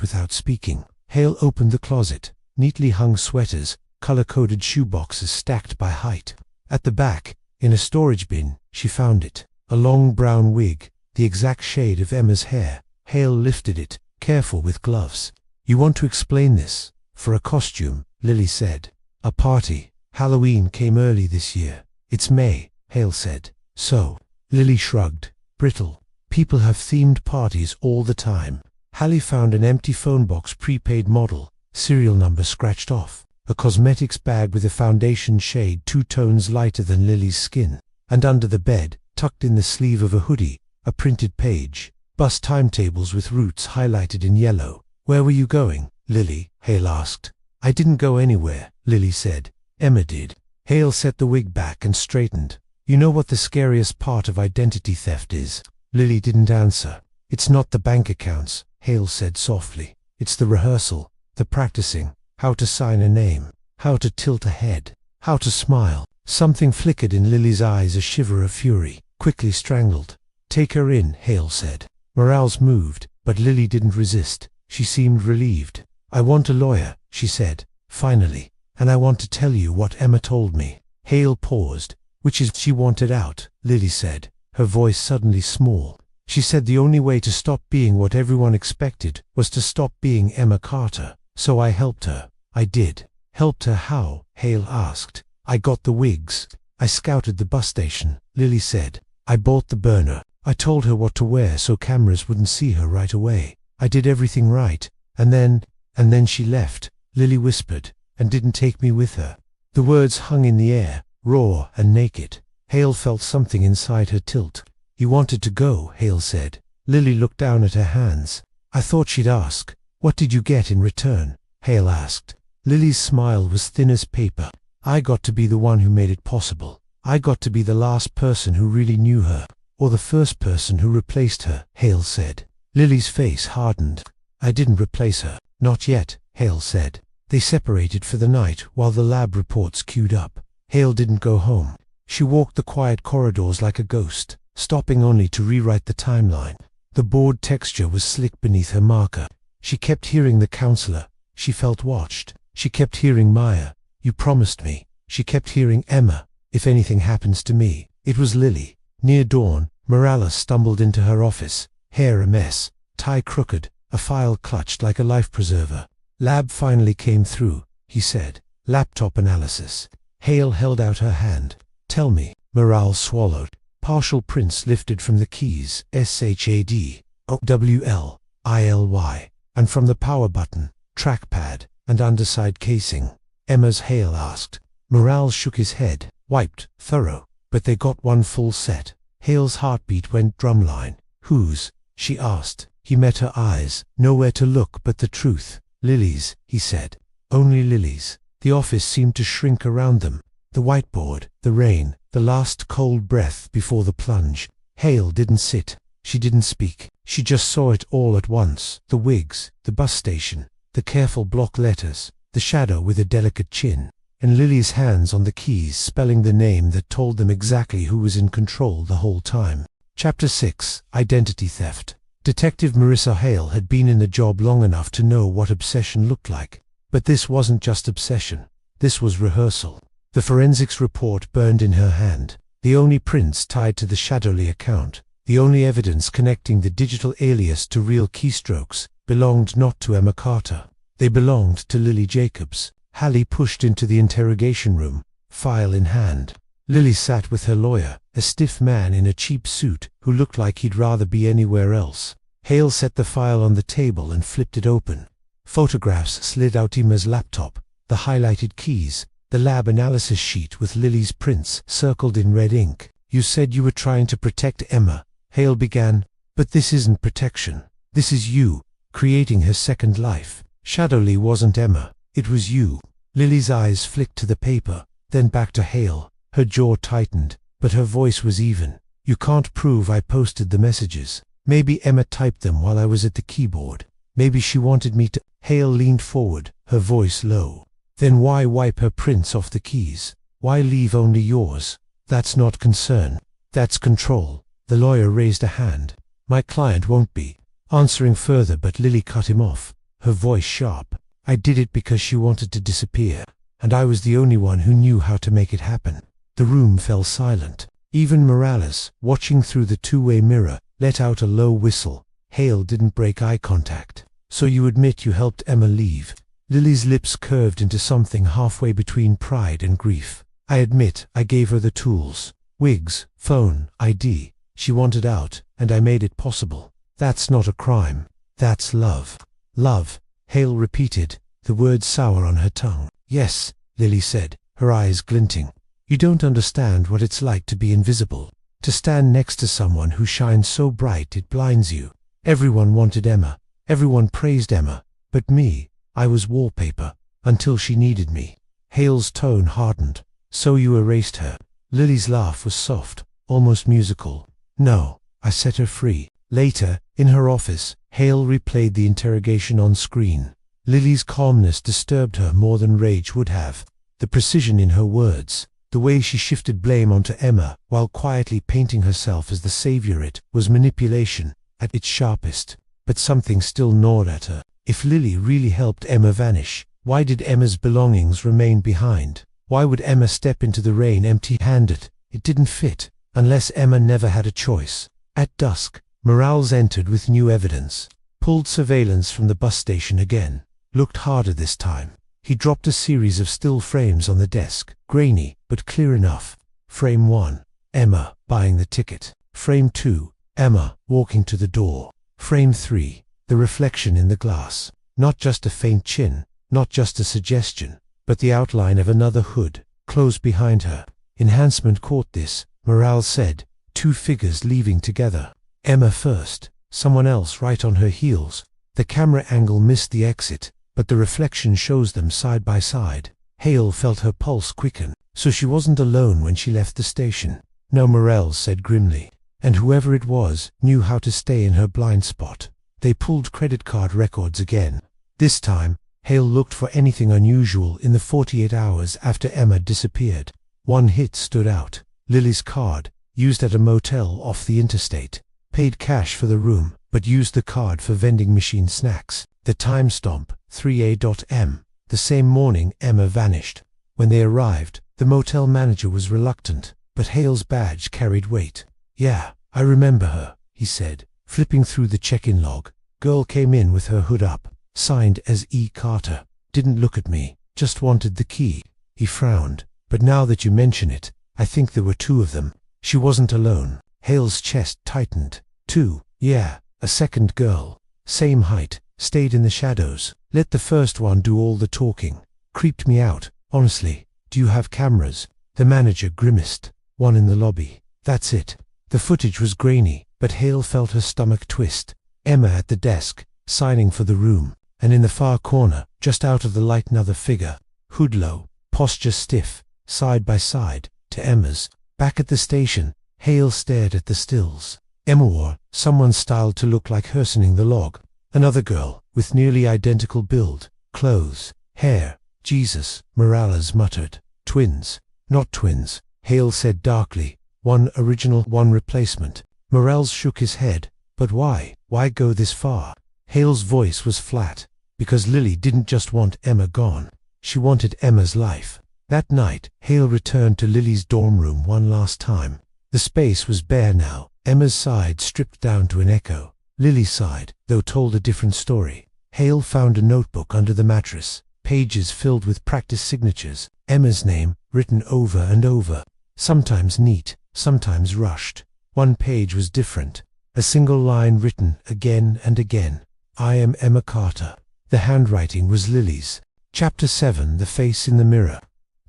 without speaking. Hale opened the closet, neatly hung sweaters, color-coded shoeboxes stacked by height. At the back, in a storage bin, she found it. A long brown wig, the exact shade of Emma's hair. Hale lifted it, careful with gloves. "You want to explain this?" "For a costume," Lily said. "A party. Halloween came early this year." "It's May," Hale said. "So?" Lily shrugged. "Brittle. People have themed parties all the time." Hallie found an empty phone box, prepaid model, serial number scratched off, a cosmetics bag with a foundation shade 2 tones lighter than Lily's skin, and under the bed, tucked in the sleeve of a hoodie, a printed page, bus timetables with routes highlighted in yellow. "Where were you going, Lily?" Hale asked. "I didn't go anywhere," Lily said. "Emma did." Hale set the wig back and straightened. "You know what the scariest part of identity theft is?" Lily didn't answer. "It's not the bank accounts," Hale said softly. "It's the rehearsal, the practicing, how to sign a name, how to tilt a head, how to smile." Something flickered in Lily's eyes, a shiver of fury, quickly strangled. "Take her in," Hale said. Morales moved, but Lily didn't resist. She seemed relieved. "I want a lawyer," she said, finally, "and I want to tell you what Emma told me." Hale paused. "Which is she wanted out," Lily said, her voice suddenly small. "She said the only way to stop being what everyone expected was to stop being Emma Carter. So I helped her." "I did." "Helped her how?" Hale asked. "I got the wigs. I scouted the bus station," Lily said. "I bought the burner. I told her what to wear so cameras wouldn't see her right away. I did everything right. And then she left," Lily whispered, "and didn't take me with her." The words hung in the air, raw and naked. Hale felt something inside her tilt. "You wanted to go," Hale said. Lily looked down at her hands. "I thought she'd ask. What did you get in return?" Hale asked. Lily's smile was thin as paper. "I got to be the one who made it possible. I got to be the last person who really knew her, or the first person who replaced her," Hale said. Lily's face hardened. "I didn't replace her. Not yet," Hale said. They separated for the night while the lab reports queued up. Hale didn't go home. She walked the quiet corridors like a ghost, stopping only to rewrite the timeline. The board texture was slick beneath her marker. She kept hearing the counselor. She felt watched. She kept hearing Maya. "You promised me." She kept hearing Emma. "If anything happens to me." It was Lily. Near dawn, Morales stumbled into her office, hair a mess, tie crooked, a file clutched like a life preserver. "Lab finally came through," he said. "Laptop analysis." Hale held out her hand. "Tell me." Morales swallowed. Partial prints lifted from the keys, SHAD, OWL, and from the power button, trackpad, and underside casing. "Emma's?" Hale asked. Morales shook his head. "Wiped, thorough, but they got one full set." Hale's heartbeat went drumline. Whose? She asked. He met her eyes. Nowhere to look but the truth. Lily's, he said. Only Lily's. The office seemed to shrink around them. The whiteboard, the rain, the last cold breath before the plunge. Hale didn't sit. She didn't speak. She just saw it all at once. The wigs, the bus station, the careful block letters, the shadow with a delicate chin, and Lily's hands on the keys spelling the name that told them exactly who was in control the whole time. Chapter 6. Identity Theft. Detective Marissa Hale had been in the job long enough to know what obsession looked like. But this wasn't just obsession. This was rehearsal. The forensics report burned in her hand. The only prints tied to the ShadowLily account, the only evidence connecting the digital alias to real keystrokes, belonged not to Emma Carter. They belonged to Lily Jacobs. Hallie pushed into the interrogation room, file in hand. Lily sat with her lawyer, a stiff man in a cheap suit who looked like he'd rather be anywhere else. Hale set the file on the table and flipped it open. Photographs slid out Emma's laptop, the highlighted keys, the lab analysis sheet with Lily's prints circled in red ink. You said you were trying to protect Emma, Hale began, but this isn't protection. This is you, creating her second life. ShadowLily wasn't Emma, it was you. Lily's eyes flicked to the paper, then back to Hale. Her jaw tightened, but her voice was even. You can't prove I posted the messages. Maybe Emma typed them while I was at the keyboard. Maybe she wanted me to. Hale leaned forward, her voice low. Then why wipe her prints off the keys? Why leave only yours? That's not concern. That's control. The lawyer raised a hand. My client won't be answering further, but Lily cut him off, her voice sharp. I did it because she wanted to disappear, and I was the only one who knew how to make it happen. The room fell silent. Even Morales, watching through the two-way mirror, let out a low whistle. Hale didn't break eye contact. So you admit you helped Emma leave? Lily's lips curved into something halfway between pride and grief. I admit I gave her the tools. Wigs, phone, ID. She wanted out, and I made it possible. That's not a crime. That's love. Love, Hale repeated, the word sour on her tongue. Yes, Lily said, her eyes glinting. You don't understand what it's like to be invisible. To stand next to someone who shines so bright it blinds you. Everyone wanted Emma. Everyone praised Emma. But me, I was wallpaper, until she needed me. Hale's tone hardened. So you erased her. Lily's laugh was soft, almost musical. No, I set her free. Later, in her office, Hale replayed the interrogation on screen. Lily's calmness disturbed her more than rage would have. The precision in her words, the way she shifted blame onto Emma while quietly painting herself as the savior, it was manipulation at its sharpest. But something still gnawed at her. If Lily really helped Emma vanish, why did Emma's belongings remain behind? Why would Emma step into the rain empty-handed? It didn't fit, unless Emma never had a choice. At dusk, Morales entered with new evidence, pulled surveillance from the bus station again, looked harder this time. He dropped a series of still frames on the desk, grainy, but clear enough. Frame 1, Emma buying the ticket. Frame 2, Emma walking to the door. Frame 3, the reflection in the glass. Not just a faint chin, not just a suggestion, but the outline of another hood, close behind her. Enhancement caught this, Morales said, two figures leaving together. Emma first, someone else right on her heels. The camera angle missed the exit, but the reflection shows them side by side. Hale felt her pulse quicken, so she wasn't alone when she left the station. No, Morales said grimly, and whoever it was knew how to stay in her blind spot. They pulled credit card records again. This time, Hale looked for anything unusual in the 48 hours after Emma disappeared. One hit stood out. Lily's card, used at a motel off the interstate. Paid cash for the room, but used the card for vending machine snacks. The timestamp, 3A.M. The same morning Emma vanished. When they arrived, the motel manager was reluctant, but Hale's badge carried weight. Yeah, I remember her, he said, flipping through the check-in log. Girl came in with her hood up, signed as E. Carter. Didn't look at me, just wanted the key. He frowned. But now that you mention it, I think there were two of them. She wasn't alone. Hale's chest tightened. Two, yeah, a second girl. Same height, stayed in the shadows. Let the first one do all the talking. Creeped me out, honestly. Do you have cameras? The manager grimaced. One in the lobby. That's it. The footage was grainy, but Hale felt her stomach twist. Emma at the desk, signing for the room, and in the far corner, just out of the light, another figure, hood low, posture stiff, side by side, to Emma's. Back at the station, Hale stared at the stills. Emma wore someone styled to look like her signing the log. Another girl, with nearly identical build, clothes, hair. Jesus, Morales muttered. Twins. Not twins, Hale said darkly. One original, one replacement. Morales shook his head. But why? Why go this far? Hale's voice was flat. Because Lily didn't just want Emma gone. She wanted Emma's life. That night, Hale returned to Lily's dorm room one last time. The space was bare now. Emma's side stripped down to an echo. Lily's side, though, told a different story. Hale found a notebook under the mattress. Pages filled with practice signatures. Emma's name, written over and over. Sometimes neat, sometimes rushed. One page was different. A single line written again and again. I am Emma Carter. The handwriting was Lily's. Chapter 7. The Face in the Mirror.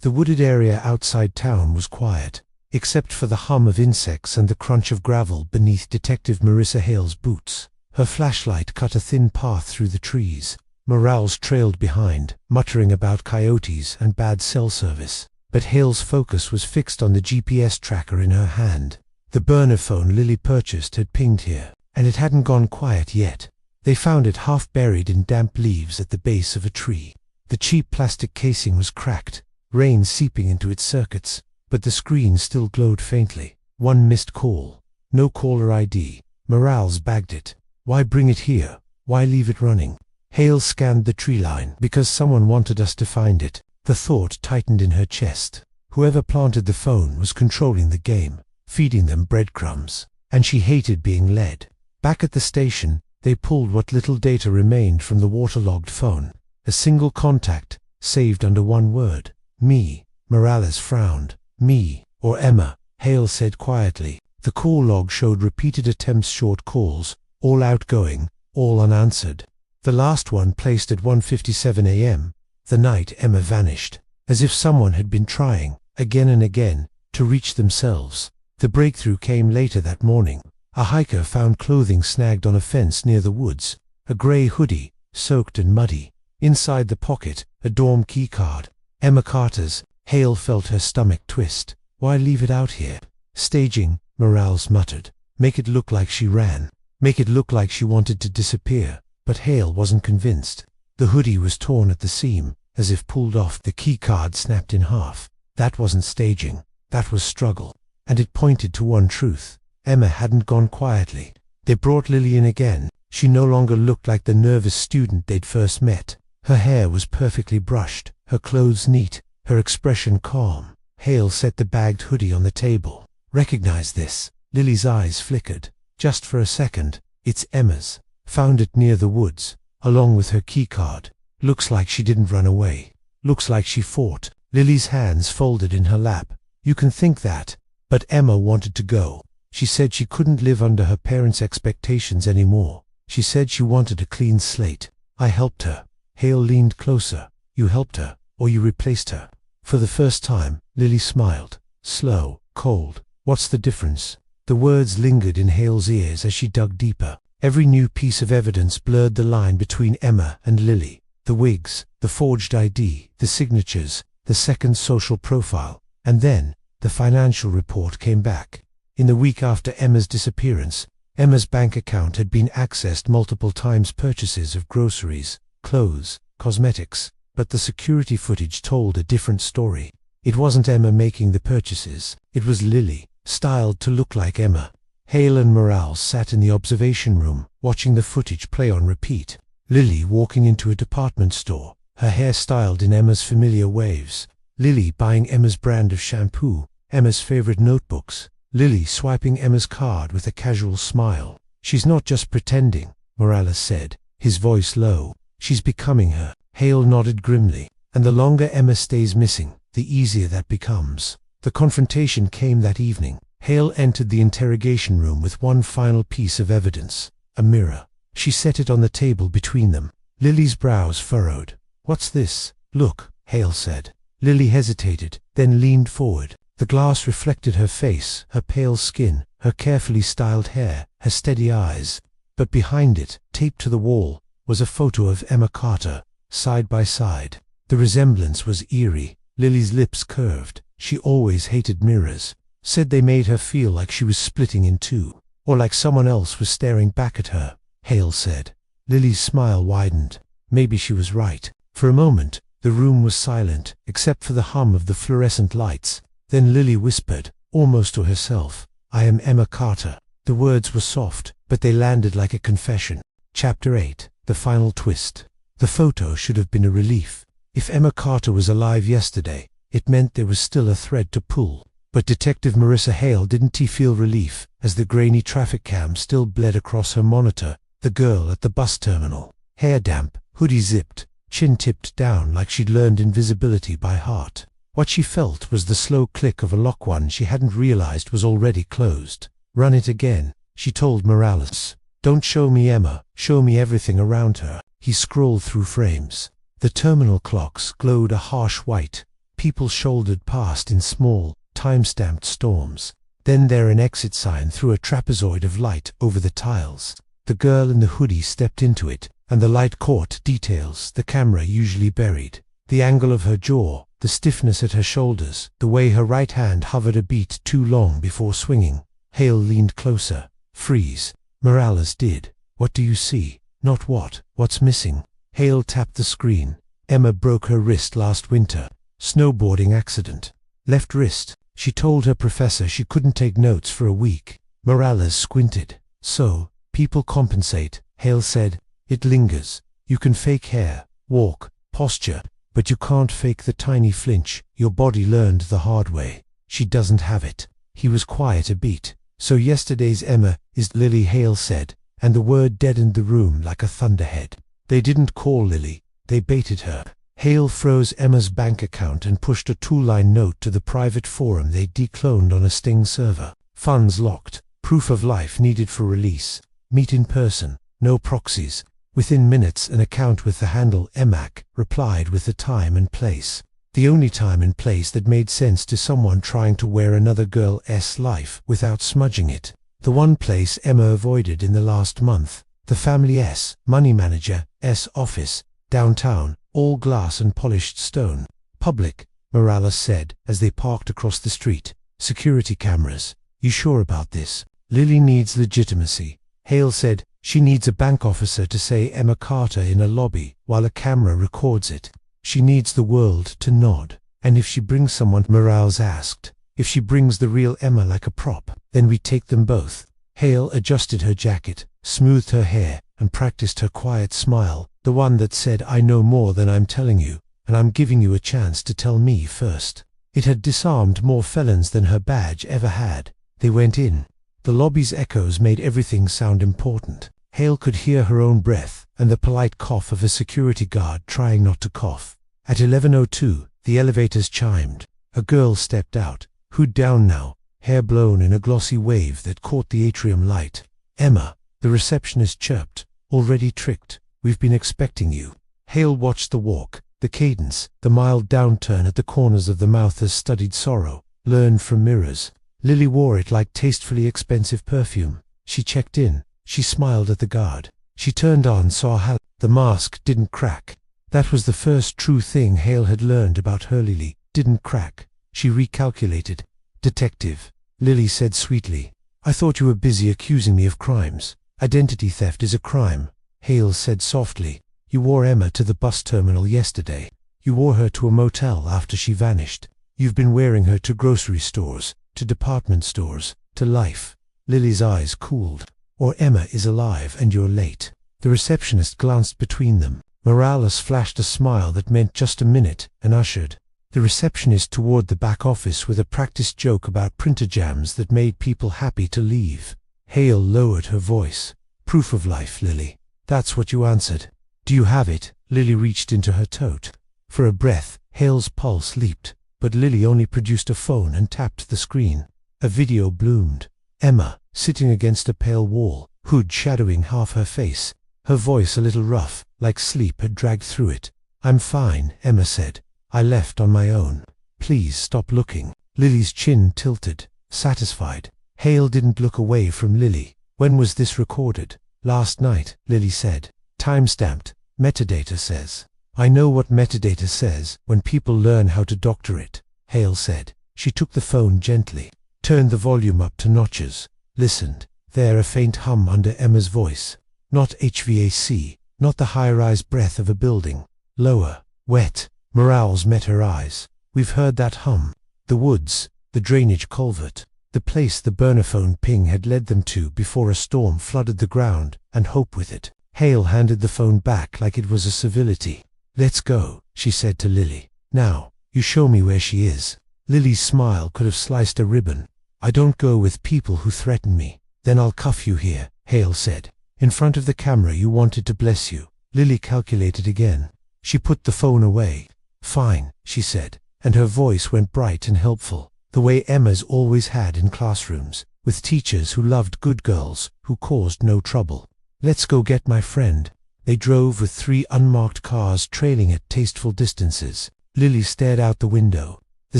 The wooded area outside town was quiet, except for the hum of insects and the crunch of gravel beneath Detective Marissa Hale's boots. Her flashlight cut a thin path through the trees. Morales trailed behind, muttering about coyotes and bad cell service. But Hale's focus was fixed on the GPS tracker in her hand. The burner phone Lily purchased had pinged here, and it hadn't gone quiet yet. They found it half buried in damp leaves at the base of a tree. The cheap plastic casing was cracked, rain seeping into its circuits, but the screen still glowed faintly. One missed call. No caller ID. Morales bagged it. Why bring it here? Why leave it running? Hale scanned the tree line. Because someone wanted us to find it. The thought tightened in her chest. Whoever planted the phone was controlling the game, feeding them breadcrumbs, and she hated being led. Back at the station, they pulled what little data remained from the waterlogged phone. A single contact, saved under one word. Me. Morales frowned. Me, or Emma, Hale said quietly. The call log showed repeated attempts, short calls, all outgoing, all unanswered. The last one placed at 1:57 a.m., the night Emma vanished, as if someone had been trying, again and again, to reach themselves. The breakthrough came later that morning. A hiker found clothing snagged on a fence near the woods, a gray hoodie, soaked and muddy. Inside the pocket, a dorm key card. Emma Carter's. Hale felt her stomach twist. Why leave it out here? Staging, Morales muttered. Make it look like she ran. Make it look like she wanted to disappear. But Hale wasn't convinced. The hoodie was torn at the seam, as if pulled off. The key card snapped in half. That wasn't staging. That was struggle. And it pointed to one truth. Emma hadn't gone quietly. They brought Lily in again. She no longer looked like the nervous student they'd first met. Her hair was perfectly brushed, her clothes neat, her expression calm. Hale set the bagged hoodie on the table. Recognize this. Lily's eyes flickered. Just for a second. It's Emma's. Found it near the woods, along with her keycard. Looks like she didn't run away. Looks like she fought. Lily's hands folded in her lap. You can think that. But Emma wanted to go. She said she couldn't live under her parents' expectations anymore. She said she wanted a clean slate. I helped her. Hale leaned closer. You helped her, or you replaced her? For the first time, Lily smiled. Slow, cold. What's the difference? The words lingered in Hale's ears as she dug deeper. Every new piece of evidence blurred the line between Emma and Lily. The wigs, the forged ID, the signatures, the second social profile. And then, the financial report came back. In the week after Emma's disappearance, Emma's bank account had been accessed multiple times, purchases of groceries, clothes, cosmetics, but the security footage told a different story. It wasn't Emma making the purchases, it was Lily, styled to look like Emma. Hale and Morales sat in the observation room, watching the footage play on repeat. Lily walking into a department store, her hair styled in Emma's familiar waves. Lily buying Emma's brand of shampoo, Emma's favorite notebooks. Lily swiping Emma's card with a casual smile. She's not just pretending, Morales said, his voice low. She's becoming her. Hale nodded grimly. And the longer Emma stays missing, the easier that becomes. The confrontation came that evening. Hale entered the interrogation room with one final piece of evidence, a mirror. She set it on the table between them. Lily's brows furrowed. What's this? Look, Hale said. Lily hesitated, then leaned forward. The glass reflected her face, her pale skin, her her carefully styled hair, her steady eyes. But behind it, taped to the wall, was a photo of Emma Carter, side by side. The resemblance was eerie. Lily's lips curved. She always hated mirrors. Said they made her feel like she was splitting in two, or like someone else was staring back at her, Hale said. Lily's smile widened. Maybe she was right. For a moment, the room was silent, except for the hum of the fluorescent lights. Then Lily whispered, almost to herself, "I am Emma Carter." The words were soft, but they landed like a confession. Chapter 8. The Final Twist. The photo should have been a relief. If Emma Carter was alive yesterday, it meant there was still a thread to pull. But Detective Marissa Hale didn't feel relief, as the grainy traffic cam still bled across her monitor. The girl at the bus terminal. Hair damp, hoodie zipped, chin tipped down like she'd learned invisibility by heart. What she felt was the slow click of a lock one she hadn't realized was already closed. "Run it again," she told Morales. "Don't show me Emma, show me everything around her." He scrolled through frames. The terminal clocks glowed a harsh white. People shouldered past in small, time-stamped storms. Then there an exit sign threw a trapezoid of light over the tiles. The girl in the hoodie stepped into it, and the light caught details the camera usually buried. The angle of her jaw, the stiffness at her shoulders, the way her right hand hovered a beat too long before swinging. Hale leaned closer. "Freeze." Morales did. "What do you see?" "Not what. What's missing?" Hale tapped the screen. "Emma broke her wrist last winter. Snowboarding accident. Left wrist. She told her professor she couldn't take notes for a week." Morales squinted. "So, people compensate," Hale said. "It lingers. You can fake hair, walk, posture, but you can't fake the tiny flinch. Your body learned the hard way. She doesn't have it." He was quiet a beat. "So yesterday's Emma is Lily," Hale said, and the word deadened the room like a thunderhead. "They didn't call Lily. They baited her." Hale froze Emma's bank account and pushed a two-line note to the private forum they decloned on a Sting server. "Funds locked. Proof of life needed for release. Meet in person. No proxies." Within minutes, an account with the handle EMAC replied with the time and place. The only time and place that made sense to someone trying to wear another girl's life without smudging it. The one place Emma avoided in the last month. The family's money manager's office, downtown, all glass and polished stone. "Public," Morales said, as they parked across the street. "Security cameras. You sure about this?" "Lily needs legitimacy," Hale said. "She needs a bank officer to say Emma Carter in a lobby while a camera records it. She needs the world to nod. And if she brings someone," Morales asked, "if she brings the real Emma like a prop, then we take them both." Hale adjusted her jacket, smoothed her hair, and practiced her quiet smile, the one that said, "I know more than I'm telling you, and I'm giving you a chance to tell me first." It had disarmed more felons than her badge ever had. They went in. The lobby's echoes made everything sound important. Hale could hear her own breath, and the polite cough of a security guard trying not to cough. At 11:02, the elevators chimed. A girl stepped out, hood down now, hair blown in a glossy wave that caught the atrium light. "Emma," the receptionist chirped, "already tricked. We've been expecting you." Hale watched the walk, the cadence, the mild downturn at the corners of the mouth as studied sorrow, learned from mirrors. Lily wore it like tastefully expensive perfume. She checked in. She smiled at the guard. She turned on, saw how the mask didn't crack. That was the first true thing Hale had learned about her. Lily didn't crack. She recalculated. "Detective," Lily said sweetly, "I thought you were busy accusing me of crimes. Identity theft is a crime." Hale said softly, "You wore Emma to the bus terminal yesterday. You wore her to a motel after she vanished. You've been wearing her to grocery stores, to department stores, to life." Lily's eyes cooled. "Or Emma is alive and you're late." The receptionist glanced between them. Morales flashed a smile that meant just a minute and ushered the receptionist toward the back office with a practiced joke about printer jams that made people happy to leave. Hale lowered her voice. "Proof of life, Lily. That's what you answered. Do you have it?" Lily reached into her tote. For a breath, Hale's pulse leaped, but Lily only produced a phone and tapped the screen. A video bloomed. Emma, sitting against a pale wall, hood shadowing half her face, her voice a little rough, like sleep had dragged through it. "I'm fine," Emma said. "I left on my own. Please stop looking." Lily's chin tilted, satisfied. Hale didn't look away from Lily. When was this recorded? Last night, Lily said. Timestamped. Metadata says. I know what metadata says when people learn how to doctor it, Hale said. She took the phone gently, turned the volume up to notches, listened. There a faint hum under Emma's voice. Not HVAC, not the high-rise breath of a building. Lower, wet. Morales met her eyes. We've heard that hum. The woods, the drainage culvert, the place the burner-phone ping had led them to before a storm flooded the ground, and hope with it. Hale handed the phone back like it was a civility. Let's go, she said to Lily. Now, you show me where she is. Lily's smile could have sliced a ribbon. I don't go with people who threaten me. Then I'll cuff you here, Hale said. In front of the camera you wanted to bless you. Lily calculated again. She put the phone away. Fine, she said, and her voice went bright and helpful, the way Emma's always had in classrooms, with teachers who loved good girls, who caused no trouble. Let's go get my friend. They drove with 3 unmarked cars trailing at tasteful distances. Lily stared out the window. The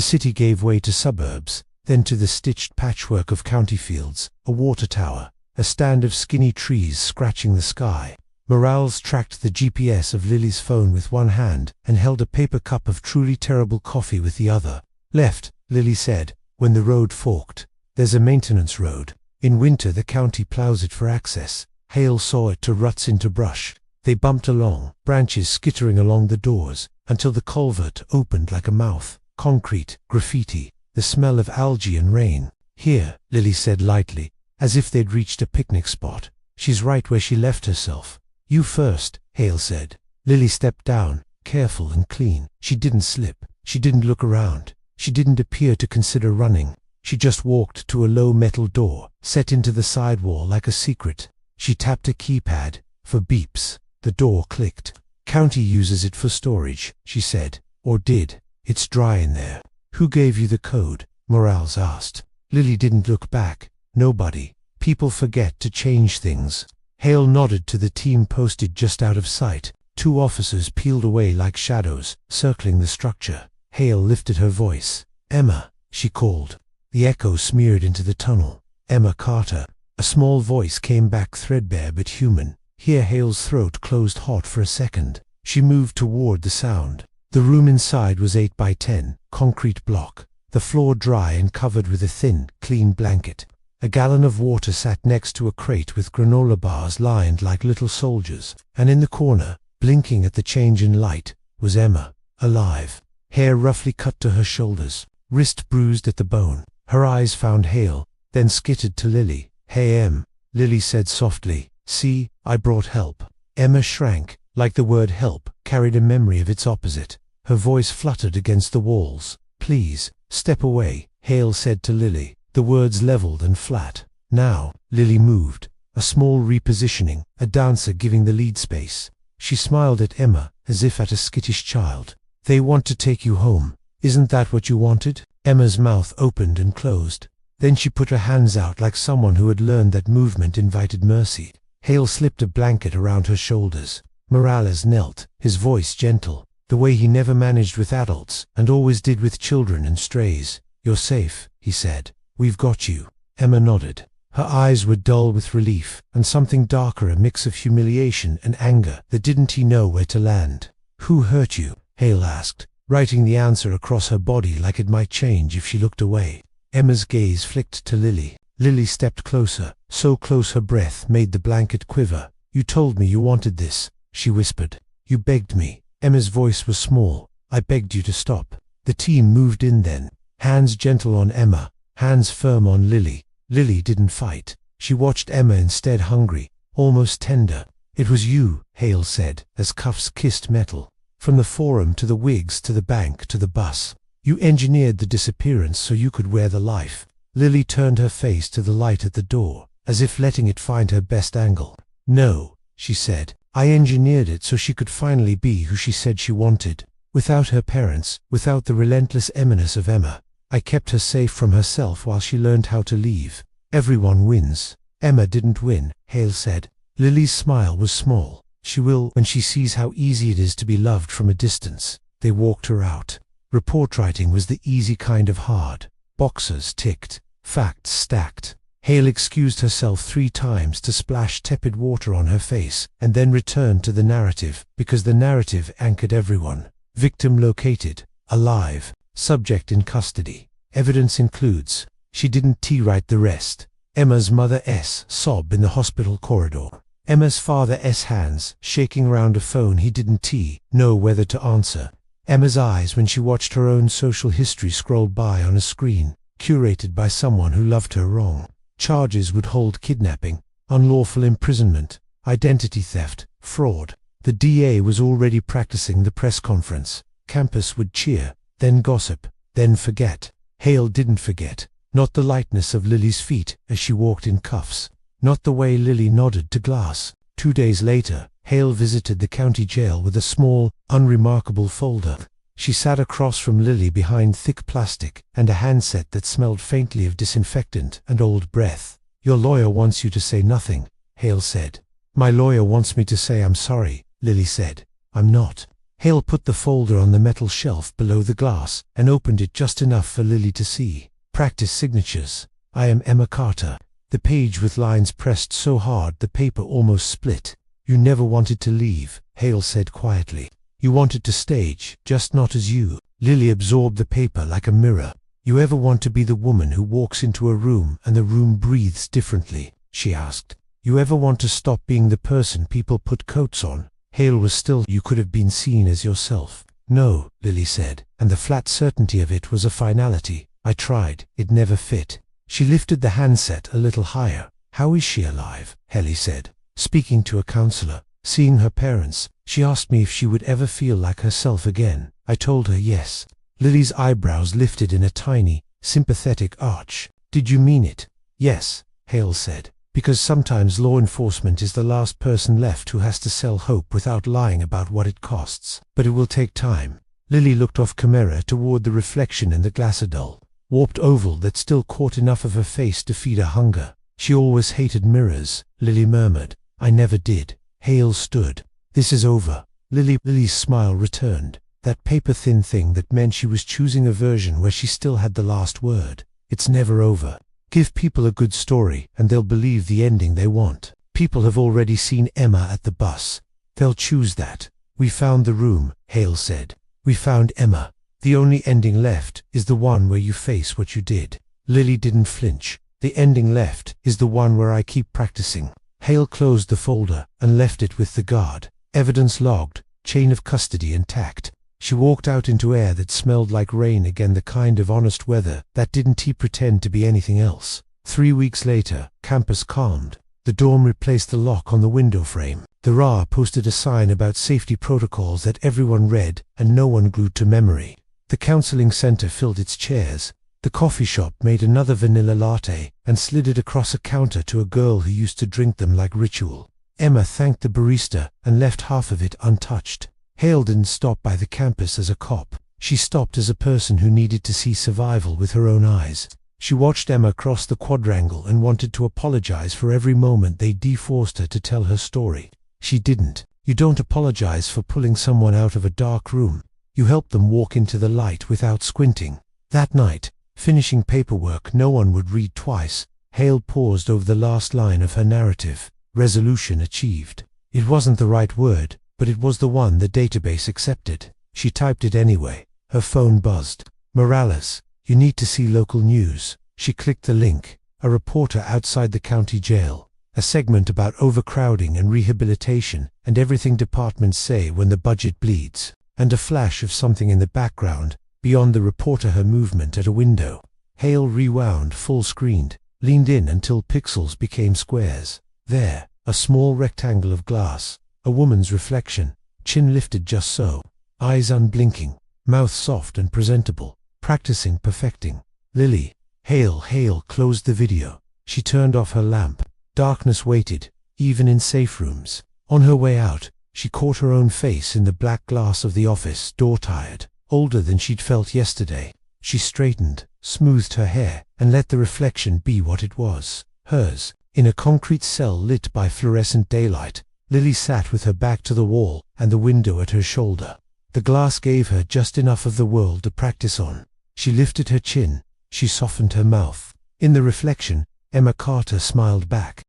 city gave way to suburbs, then to the stitched patchwork of county fields, a water tower, a stand of skinny trees scratching the sky. Morales tracked the GPS of Lily's phone with one hand and held a paper cup of truly terrible coffee with the other. Left, Lily said, when the road forked. There's a maintenance road. In winter the county plows it for access. Hale saw it to ruts into brush. They bumped along, branches skittering along the doors, until the culvert opened like a mouth. Concrete, graffiti, the smell of algae and rain. Here, Lily said lightly, as if they'd reached a picnic spot. She's right where she left herself. You first, Hale said. Lily stepped down, careful and clean. She didn't slip. She didn't look around. She didn't appear to consider running. She just walked to a low metal door, set into the sidewall like a secret. She tapped a keypad, for beeps. The door clicked. County uses it for storage, she said. Or did. It's dry in there. Who gave you the code? Morales asked. Lily didn't look back. Nobody. People forget to change things. Hale nodded to the team posted just out of sight. 2 officers peeled away like shadows, circling the structure. Hale lifted her voice. Emma, she called. The echo smeared into the tunnel. Emma Carter. A small voice came back, threadbare but human. Here Hale's throat closed hot for a second. She moved toward the sound. The room inside was 8 by 10, concrete block. The floor dry and covered with a thin, clean blanket. A gallon of water sat next to a crate with granola bars lined like little soldiers, and in the corner, blinking at the change in light, was Emma, alive. Hair roughly cut to her shoulders, wrist bruised at the bone. Her eyes found Hale, then skittered to Lily. Hey Em, Lily said softly. See, I brought help. Emma shrank, like the word help carried a memory of its opposite. Her voice fluttered against the walls. Please, step away, Hale said to Lily. The words leveled and flat. Now, Lily moved, a small repositioning, a dancer giving the lead space. She smiled at Emma, as if at a skittish child. They want to take you home. Isn't that what you wanted? Emma's mouth opened and closed. Then she put her hands out like someone who had learned that movement invited mercy. Hale slipped a blanket around her shoulders. Morales knelt, his voice gentle, the way he never managed with adults and always did with children and strays. You're safe, he said. We've got you. Emma nodded. Her eyes were dull with relief, and something darker, a mix of humiliation and anger that didn't he know where to land. Who hurt you? Hale asked, writing the answer across her body like it might change if she looked away. Emma's gaze flicked to Lily. Lily stepped closer, so close her breath made the blanket quiver. You told me you wanted this, she whispered. You begged me. Emma's voice was small. I begged you to stop. The team moved in then, hands gentle on Emma, hands firm on Lily. Lily didn't fight. She watched Emma instead, hungry, almost tender. It was you, Hale said, as cuffs kissed metal. From the forum to the wigs to the bank to the bus. You engineered the disappearance so you could wear the life. Lily turned her face to the light at the door, as if letting it find her best angle. No, she said. I engineered it so she could finally be who she said she wanted. Without her parents, without the relentless eminence of Emma. I kept her safe from herself while she learned how to leave. Everyone wins. Emma didn't win, Hale said. Lily's smile was small. She will when she sees how easy it is to be loved from a distance. They walked her out. Report writing was the easy kind of hard. Boxes ticked. Facts stacked. Hale excused herself 3 times to splash tepid water on her face, and then returned to the narrative, because the narrative anchored everyone. Victim located, alive, subject in custody. Evidence includes. She didn't write the rest. Emma's mother S. sob in the hospital corridor. Emma's father S. hands shaking around a phone he didn't know whether to answer. Emma's eyes when she watched her own social history scroll by on a screen, curated by someone who loved her wrong. Charges would hold kidnapping, unlawful imprisonment, identity theft, fraud. The DA was already practicing the press conference. Campus would cheer, then gossip, then forget. Hale didn't forget. Not the lightness of Lily's feet as she walked in cuffs. Not the way Lily nodded to glass. 2 days later, Hale visited the county jail with a small, unremarkable folder. She sat across from Lily behind thick plastic and a handset that smelled faintly of disinfectant and old breath. "Your lawyer wants you to say nothing," Hale said. "My lawyer wants me to say I'm sorry," Lily said. "I'm not." Hale put the folder on the metal shelf below the glass and opened it just enough for Lily to see. Practice signatures. "I am Emma Carter." The page with lines pressed so hard the paper almost split. "You never wanted to leave," Hale said quietly. "You wanted to stage, just not as you." Lily absorbed the paper like a mirror. "You ever want to be the woman who walks into a room and the room breathes differently?" she asked. "You ever want to stop being the person people put coats on?" Hale was still. "You could have been seen as yourself." "No," Lily said, and the flat certainty of it was a finality. "I tried, it never fit." She lifted the handset a little higher. "How is she alive?" Hale said. "Speaking to a counselor, seeing her parents. She asked me if she would ever feel like herself again. I told her yes." Lily's eyebrows lifted in a tiny, sympathetic arch. "Did you mean it?" "Yes," Hale said. "Because sometimes law enforcement is the last person left who has to sell hope without lying about what it costs. But it will take time." Lily looked off camera toward the reflection in the glass, a dull, warped oval that still caught enough of her face to feed her hunger. "She always hated mirrors," Lily murmured. "I never did." Hale stood. "This is over." Lily's smile returned. That paper-thin thing that meant she was choosing a version where she still had the last word. "It's never over. Give people a good story and they'll believe the ending they want. People have already seen Emma at the bus. They'll choose that." "We found the room," Hale said. "We found Emma. The only ending left is the one where you face what you did." Lily didn't flinch. "The ending left is the one where I keep practicing." Hale closed the folder and left it with the guard. Evidence logged, chain of custody intact. She walked out into air that smelled like rain again, the kind of honest weather that didn't pretend to be anything else. 3 weeks later, campus calmed. The dorm replaced the lock on the window frame. The RA posted a sign about safety protocols that everyone read and no one glued to memory. The counseling center filled its chairs. The coffee shop made another vanilla latte and slid it across a counter to a girl who used to drink them like ritual. Emma thanked the barista and left half of it untouched. Hale didn't stop by the campus as a cop. She stopped as a person who needed to see survival with her own eyes. She watched Emma cross the quadrangle and wanted to apologize for every moment they forced her to tell her story. She didn't. You don't apologize for pulling someone out of a dark room. You help them walk into the light without squinting. That night, finishing paperwork no one would read twice, Hale paused over the last line of her narrative. Resolution achieved. It wasn't the right word, but it was the one the database accepted. She typed it anyway. Her phone buzzed. "Morales, you need to see local news." She clicked the link. A reporter outside the county jail. A segment about overcrowding and rehabilitation and everything departments say when the budget bleeds. And a flash of something in the background, beyond the reporter, her movement at a window. Hale rewound full-screened, leaned in until pixels became squares. There, a small rectangle of glass, a woman's reflection, chin lifted just so, eyes unblinking, mouth soft and presentable, practicing, perfecting. Lily. Hale closed the video. She turned off her lamp. Darkness waited, even in safe rooms. On her way out, she caught her own face in the black glass of the office door, tired, older than she'd felt yesterday. She straightened, smoothed her hair, and let the reflection be what it was, hers. In a concrete cell lit by fluorescent daylight, Lily sat with her back to the wall and the window at her shoulder. The glass gave her just enough of the world to practice on. She lifted her chin. She softened her mouth. In the reflection, Emma Carter smiled back.